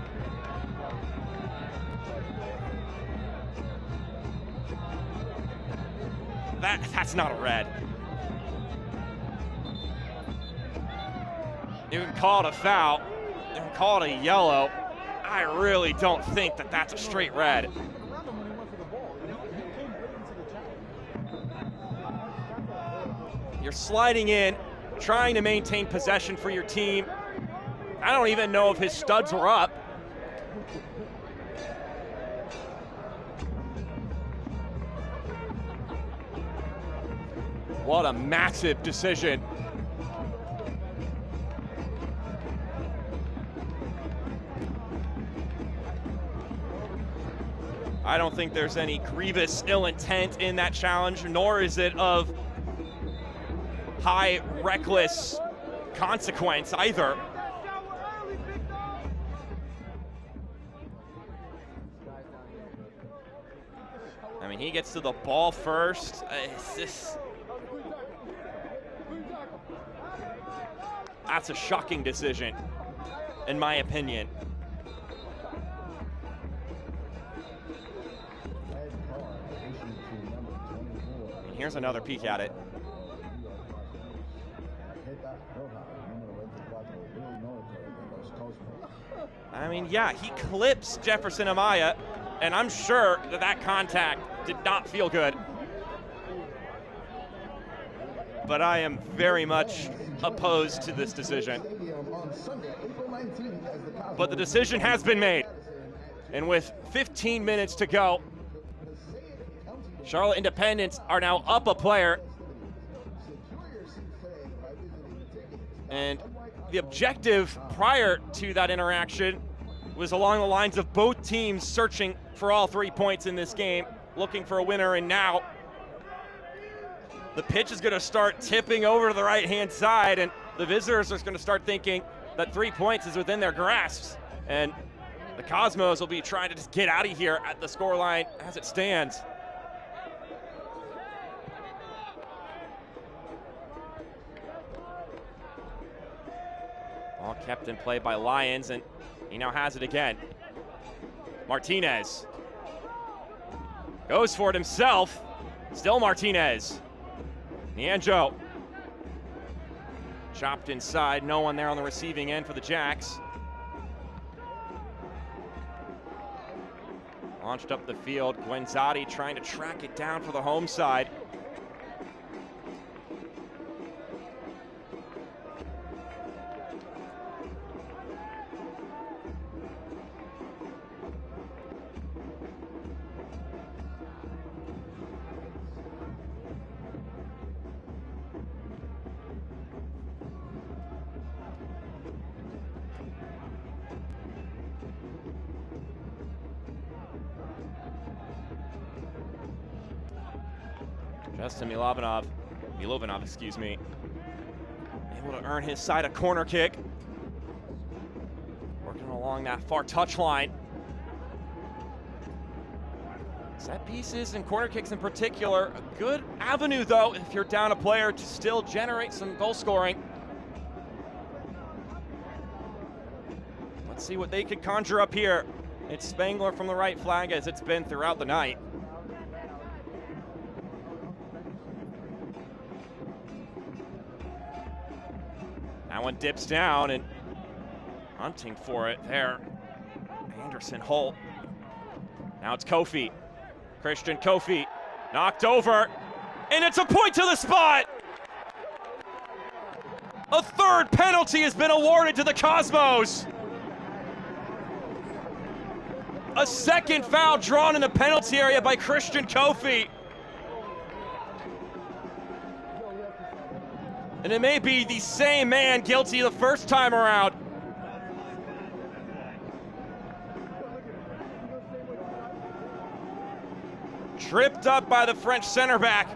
That's not a red. You can call it a foul. You can call it a yellow. I really don't think that that's a straight red. You're sliding in, trying to maintain possession for your team. I don't even know if his studs were up. What a massive decision. I don't think there's any grievous ill intent in that challenge, nor is it of high reckless consequence either. I mean, he gets to the ball first. That's a shocking decision, in my opinion. And here's another peek at it. I mean, yeah, he clips Jefferson Amaya, and I'm sure that that contact did not feel good. But I am very much opposed to this decision. But the decision has been made. And with 15 minutes to go, Charlotte Independence are now up a player. And the objective prior to that interaction was along the lines of both teams searching for all 3 points in this game, looking for a winner, and now the pitch is going to start tipping over to the right-hand side, and the visitors are going to start thinking that 3 points is within their grasps, and the Cosmos will be trying to just get out of here at the scoreline as it stands. Ball kept in play by Lions, and he now has it again. Martinez goes for it himself. Still Martinez. Nianjo. Chopped inside. No one there on the receiving end for the Jacks. Launched up the field. Guenzati trying to track it down for the home side. Justin Milovanov, excuse me, able to earn his side a corner kick. Working along that far touch line. Set pieces and corner kicks in particular, a good avenue though if you're down a player to still generate some goal scoring. Let's see what they could conjure up here. It's Spangler from the right flag as it's been throughout the night. That one dips down and hunting for it there. Anderson Holt. Now it's Kofi. Christian Kofi knocked over, and it's a point to the spot. A third penalty has been awarded to the Cosmos. A second foul drawn in the penalty area by Christian Kofi. And it may be the same man guilty the first time around. Tripped up by the French center back.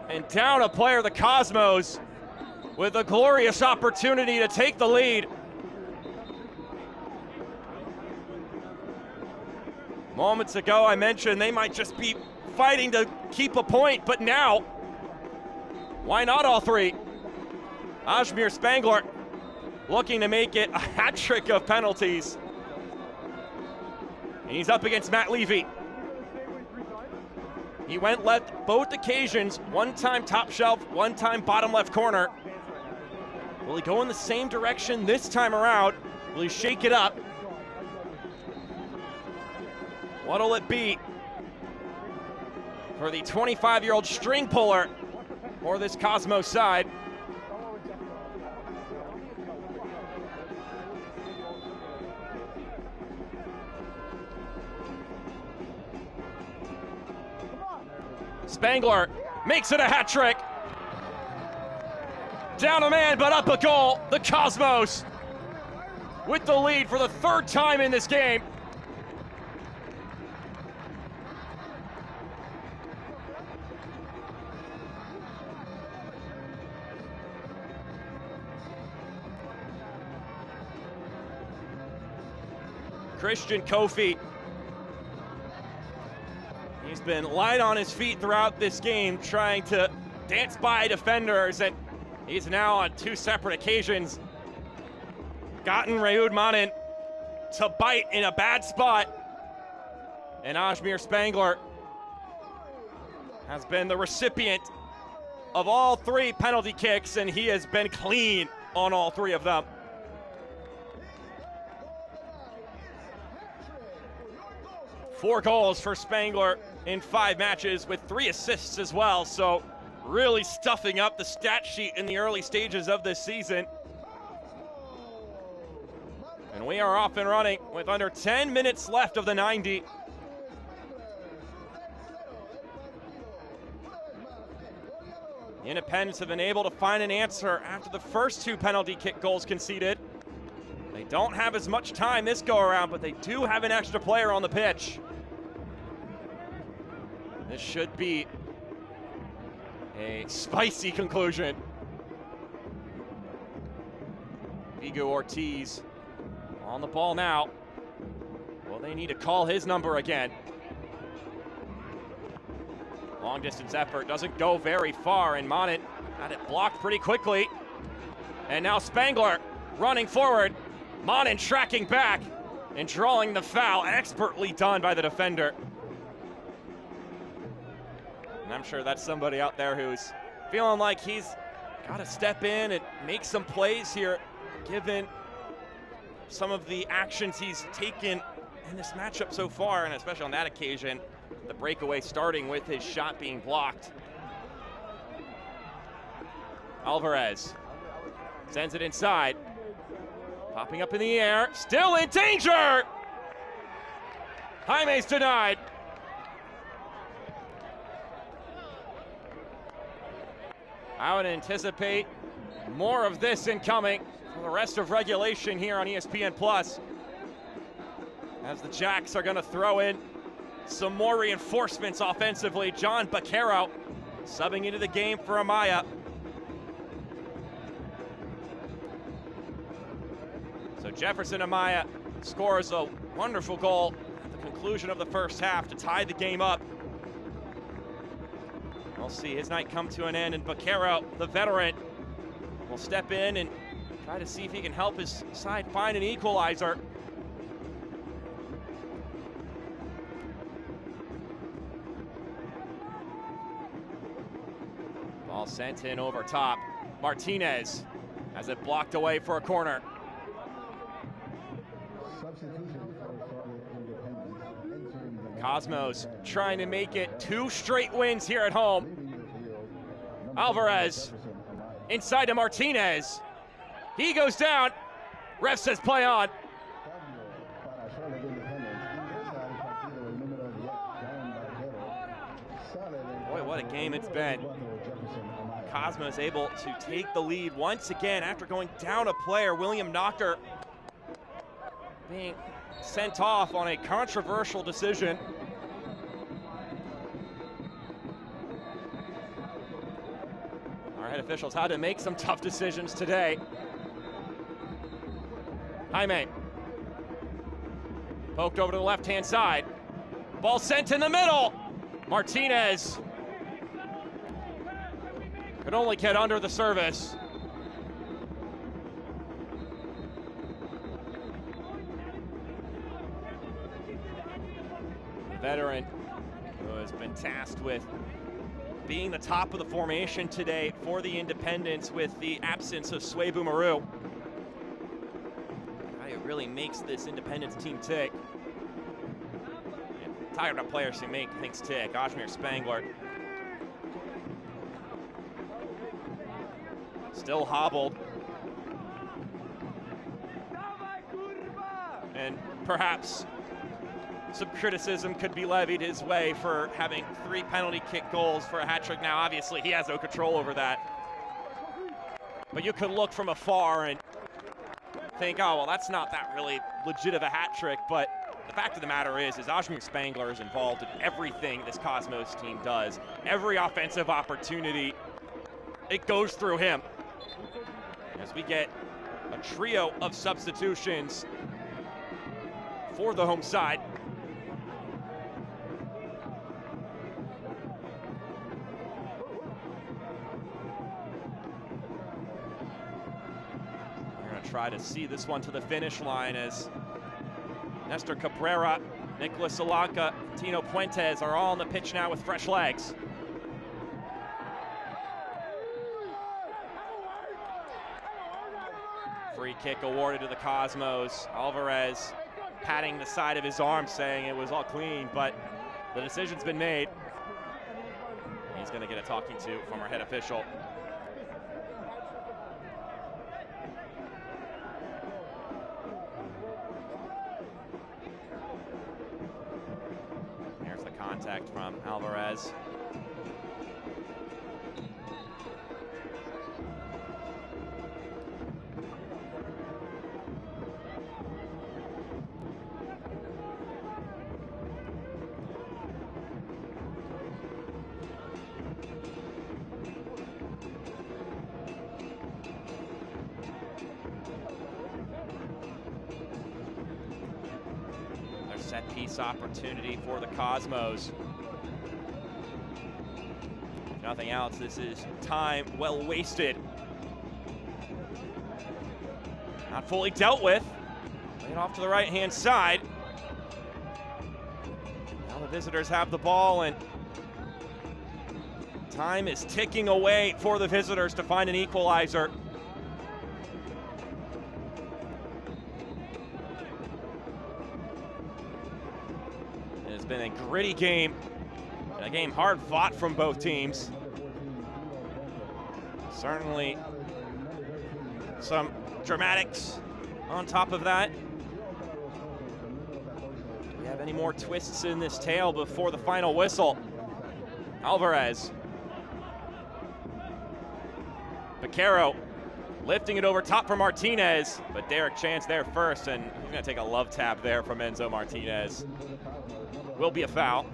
And down a player, the Cosmos, with a glorious opportunity to take the lead. Moments ago, I mentioned they might just be fighting to keep a point, but now, why not all three? Ajmir Spangler looking to make it a hat trick of penalties. And he's up against Matt Levy. He went left both occasions, one time top shelf, one time bottom left corner. Will he go in the same direction this time around? Will he shake it up? What'll it be for the 25-year-old string puller for this Cosmos side? Spangler makes it a hat trick. Down a man, but up a goal. The Cosmos with the lead for the third time in this game. Christian Kofi. He's been light on his feet throughout this game, trying to dance by defenders, and he's now on two separate occasions gotten Raoud Manin to bite in a bad spot. And Ajmir Spangler has been the recipient of all three penalty kicks, and he has been clean on all three of them. Four goals for Spangler in 5 matches with 3 assists as well, so really stuffing up the stat sheet in the early stages of this season. And we are off and running with under 10 minutes left of the 90. The Independents have been able to find an answer after the first 2 penalty kick goals conceded. They don't have as much time this go around, but they do have an extra player on the pitch. This should be a spicy conclusion. Vigo Ortiz on the ball now. Well, they need to call his number again. Long distance effort doesn't go very far, and Manin had it blocked pretty quickly. And now Spangler running forward. Manin tracking back and drawing the foul. Expertly done by the defender. And I'm sure that's somebody out there who's feeling like he's got to step in and make some plays here, given some of the actions he's taken in this matchup so far, and especially on that occasion, the breakaway starting with his shot being blocked. Alvarez sends it inside. Popping up in the air, still in danger! Jaime's denied. I would anticipate more of this incoming for the rest of regulation here on ESPN Plus. As the Jacks are going to throw in some more reinforcements offensively. John Baquero subbing into the game for Amaya. So Jefferson Amaya scores a wonderful goal at the conclusion of the first half to tie the game up. We'll see his night come to an end, and Baquero, the veteran, will step in and try to see if he can help his side find an equalizer. Ball sent in over top. Martinez has it blocked away for a corner. Cosmos trying to make it 2 straight wins here at home. Alvarez inside to Martinez. He goes down. Ref says play on. Boy, what a game it's been. Cosmos able to take the lead once again after going down a player. William Knocker being sent off on a controversial decision. Our head officials had to make some tough decisions today. Jaime poked over to the left-hand side. Ball sent in the middle. Martinez could only get under the service. Veteran who has been tasked with being the top of the formation today for the Independents with the absence of Sway Boomeroo. It really makes this Independents team tick. And tired of players who make things tick. Ajmer Spangler still hobbled. And perhaps some criticism could be levied his way for having 3 penalty kick goals for a hat trick. Now, obviously, he has no control over that. But you could look from afar and think, oh, well, that's not that really legit of a hat trick. But the fact of the matter is Ajmer Spangler is involved in everything this Cosmos team does. Every offensive opportunity, it goes through him. As we get a trio of substitutions for the home side. Try to see this one to the finish line as Nestor Cabrera, Nicolas Alanca, Tino Puentes are all on the pitch now with fresh legs. Free kick awarded to the Cosmos. Alvarez patting the side of his arm saying it was all clean, but the decision's been made. He's going to get a talking to from our head official. Contact from Alvarez. Set piece opportunity for the Cosmos. If nothing else, this is time well wasted. Not fully dealt with. Played off to the right-hand side. Now the visitors have the ball, and time is ticking away for the visitors to find an equalizer. Been a gritty game, and a game hard fought from both teams. Certainly some dramatics on top of that. Do we have any more twists in this tale before the final whistle? Alvarez. Baquero Lifting it over top for Martinez, but Derek Chan's there first, and he's gonna take a love tap there from Enzo Martinez. Will be a foul.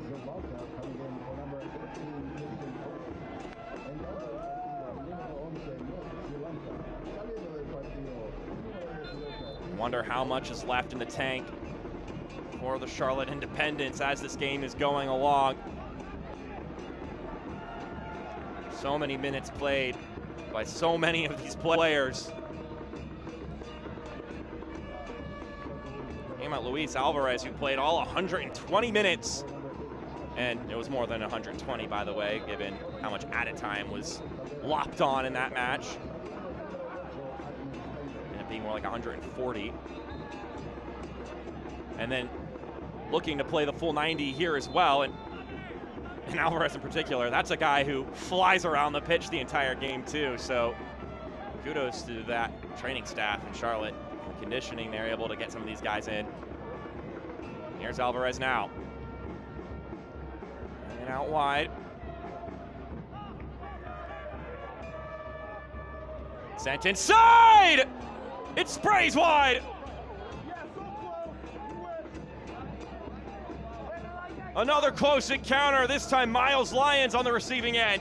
Wonder how much is left in the tank for the Charlotte Independents as this game is going along. So many minutes played by so many of these players. Came out Luis Alvarez, who played all 120 minutes. And it was more than 120, by the way, given how much added time was lopped on in that match. Ended up being more like 140. And then looking to play the full 90 here as well. And Alvarez in particular, that's a guy who flies around the pitch the entire game too. So kudos to that training staff in Charlotte. For conditioning, they're able to get some of these guys in. Here's Alvarez now. And out wide. Sent inside! It sprays wide! Another close encounter, this time Miles Lyons on the receiving end.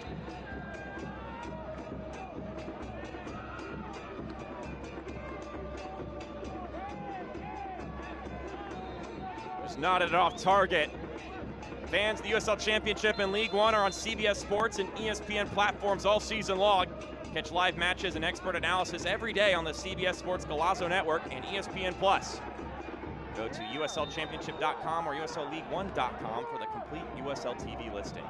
Just nodded off target. Fans, the USL Championship and League One are on CBS Sports and ESPN platforms all season long. Catch live matches and expert analysis every day on the CBS Sports Golazo Network and ESPN+. Go to USLChampionship.com or USLLeague1.com for the complete USL TV listings.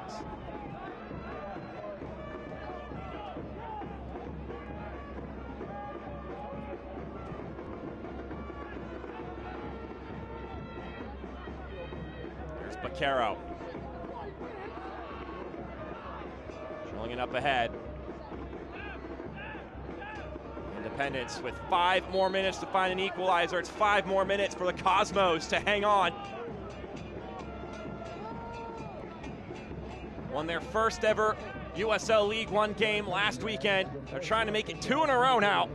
Here's Baquero. Drilling it up ahead. Independence with 5 more minutes to find an equalizer. It's 5 more minutes for the Cosmos to hang on. Won their first ever USL League One game last weekend. They're trying to make it 2 in a row now.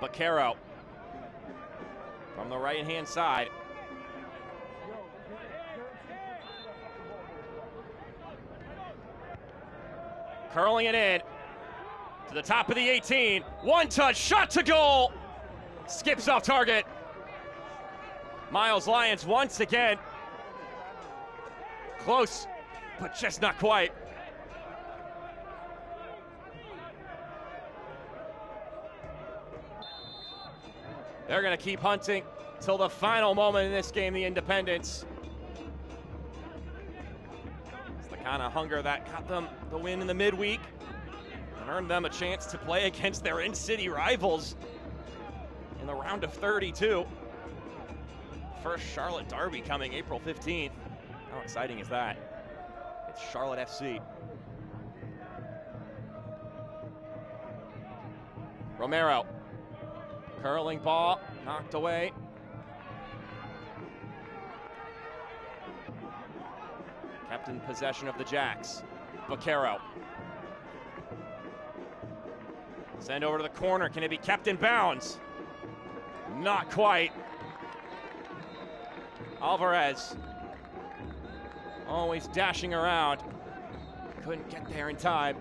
Baquero from the right-hand side. Curling it in to the top of the 18. One touch, shot to goal. Skips off target. Miles Lyons once again. Close, but just not quite. They're gonna keep hunting till the final moment in this game, the Independents. It's the kind of hunger that got them the win in the midweek and earned them a chance to play against their in-city rivals in the round of 32. First Charlotte derby coming April 15th. How exciting is that? It's Charlotte FC. Romero. Curling ball, knocked away. Kept in possession of the Jacks. Baquero. Send over to the corner. Can it be kept in bounds? Not quite. Alvarez. Always dashing around. Couldn't get there in time.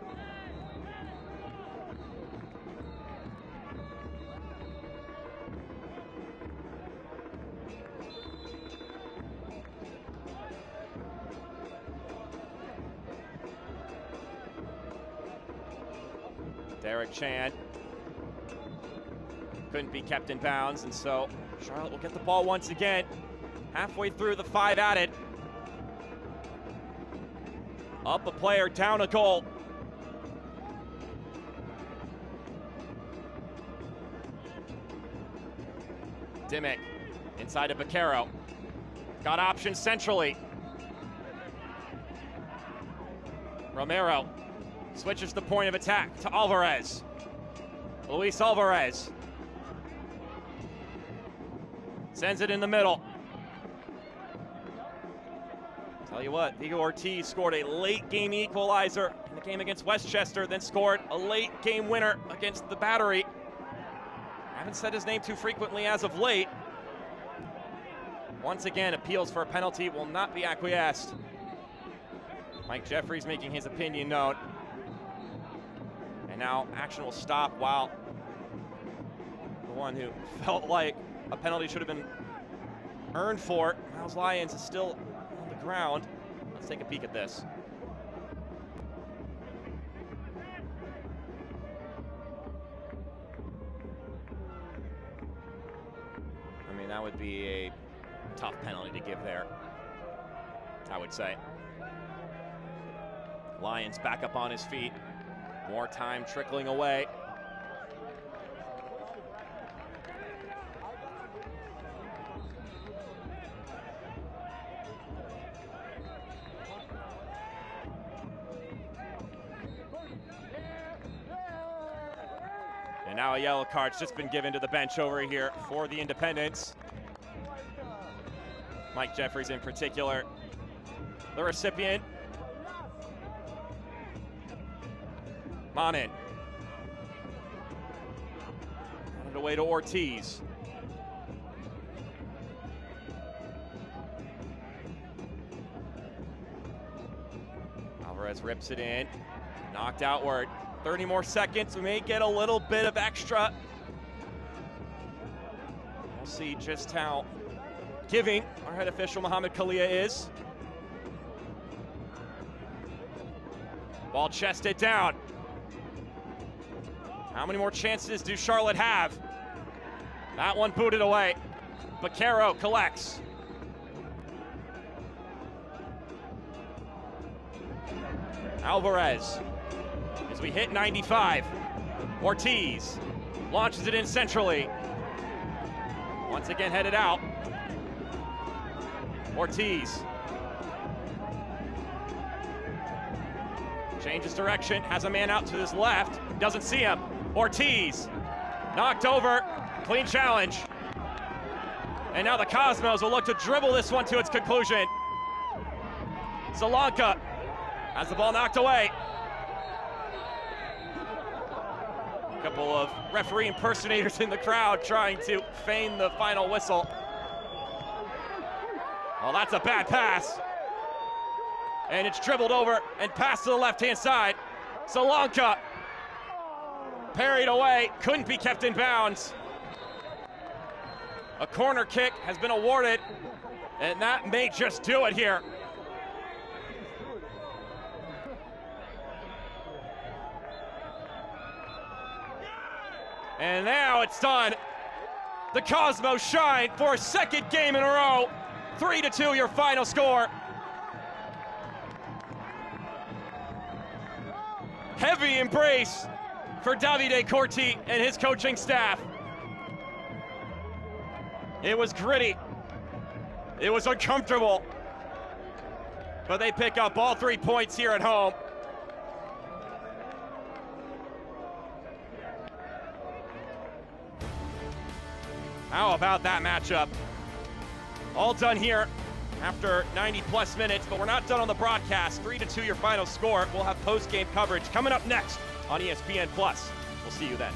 Derek Chan couldn't be kept in bounds, and so Charlotte will get the ball once again. Halfway through the 5 added. Up a player, down a goal. Dimmick inside of Baquero. Got options centrally. Romero switches the point of attack to Alvarez. Luis Alvarez. Sends it in the middle. Tell you what, Vigo Ortiz scored a late game equalizer in the game against Westchester, then scored a late game winner against the Battery. Haven't said his name too frequently as of late. Once again, appeals for a penalty will not be acquiesced. Mike Jeffries making his opinion known. And now action will stop while the one who felt like a penalty should have been earned for, Miles Lyons, is still on the ground. Let's take a peek at this. I mean, that would be a tough penalty to give there, I would say. Lyons back up on his feet. More time trickling away. And now a yellow card's just been given to the bench over here for the Independents. Mike Jeffries in particular, the recipient. Manin. On it away to Ortiz. Alvarez rips it in, knocked outward. 30 more seconds, we may get a little bit of extra. We'll see just how giving our head official Mohamed Kalia is. Ball chested down. How many more chances do Charlotte have? That one booted away. Baquero collects. Alvarez, as we hit 95. Ortiz launches it in centrally. Once again headed out. Ortiz changes direction, has a man out to his left, doesn't see him. Ortiz knocked over, clean challenge. And now the Cosmos will look to dribble this one to its conclusion. Solanka has the ball knocked away. A couple of referee impersonators in the crowd trying to feign the final whistle. Well, that's a bad pass. And it's dribbled over and passed to the left-hand side. Solanka parried away, couldn't be kept in bounds. A corner kick has been awarded, and that may just do it here. And now it's done. The Cosmos shine for a second game in a row. 3-2 your final score. Heavy embrace for Davide Corti and his coaching staff. It was gritty. It was uncomfortable. But they pick up all 3 points here at home. How about that matchup? All done here after 90-plus minutes, but we're not done on the broadcast. 3-2 your final score. We'll have post-game coverage coming up next on ESPN+. We'll see you then.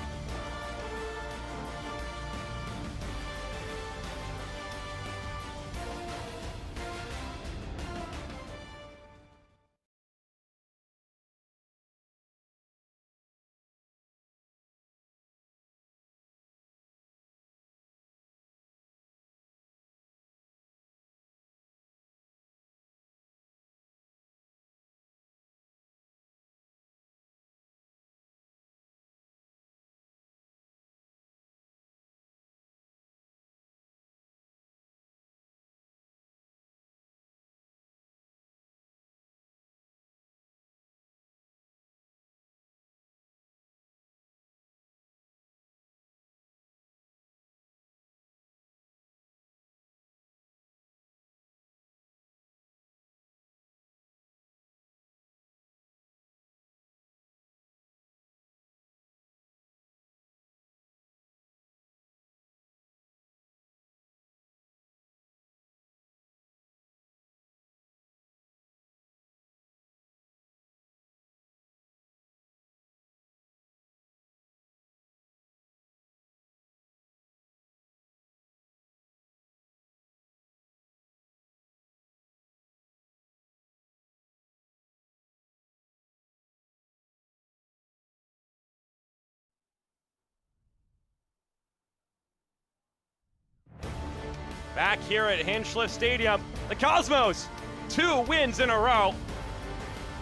back here at Hinchcliffe Stadium. The Cosmos, 2 wins in a row.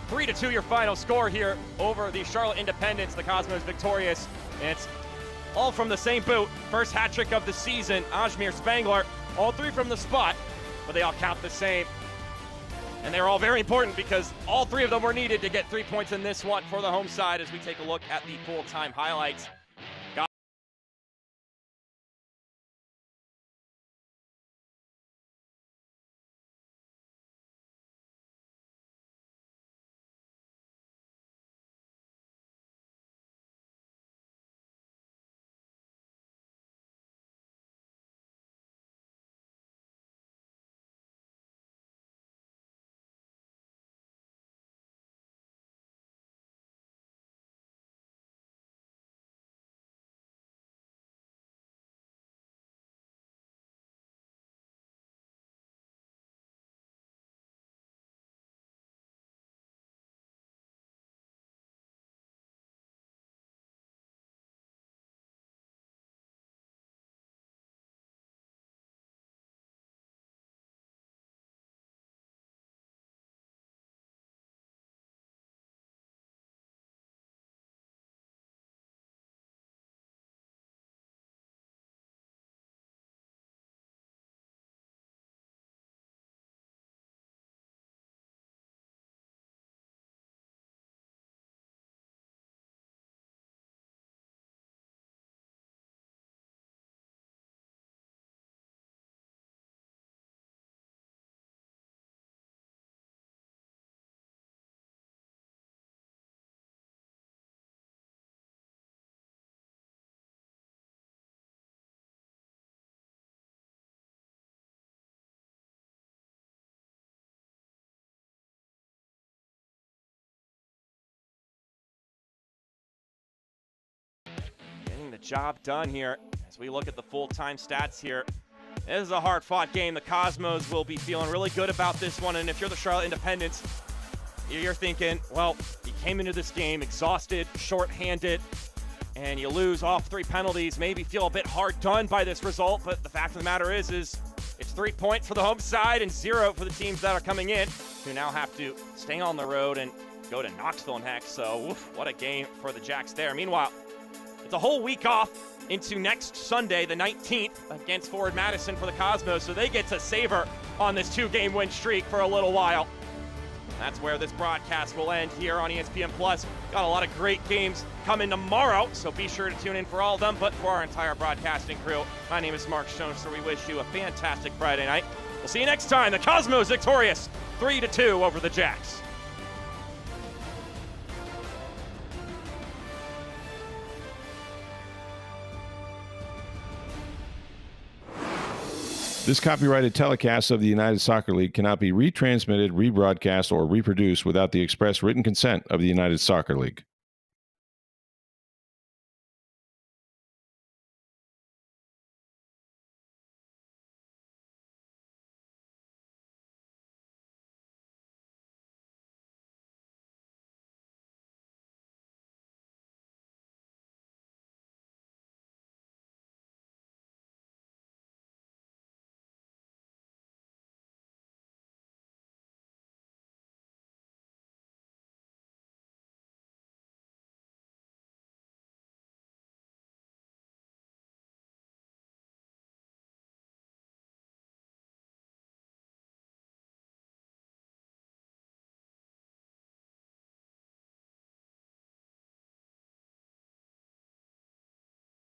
3-2 your final score here over the Charlotte Independents. The Cosmos victorious, and it's all from the same boot. First hat trick of the season, Ajmer Spangler. All 3 from the spot, but they all count the same. And they're all very important because all 3 of them were needed to get 3 points in this one for the home side as we take a look at the full-time highlights. The job done here as we look at the full-time stats here. This is a hard-fought game. The Cosmos will be feeling really good about this one, and if you're the Charlotte Independents, you're thinking, well, you came into this game exhausted, short-handed, and you lose off 3 penalties, maybe feel a bit hard done by this result, but the fact of the matter is it's 3 points for the home side and 0 for the teams that are coming in, who now have to stay on the road and go to Knoxville next. So, what a game for the Jacks there. Meanwhile, it's a whole week off into next Sunday, the 19th, against Forward Madison for the Cosmos, so they get to savor on this 2-game win streak for a little while. That's where this broadcast will end here on ESPN+. Got a lot of great games coming tomorrow, so be sure to tune in for all of them. But for our entire broadcasting crew, my name is Mark Schoenster. We wish you a fantastic Friday night. We'll see you next time. The Cosmos victorious 3-2 over the Jacks. This copyrighted telecast of the United Soccer League cannot be retransmitted, rebroadcast, or reproduced without the express written consent of the United Soccer League.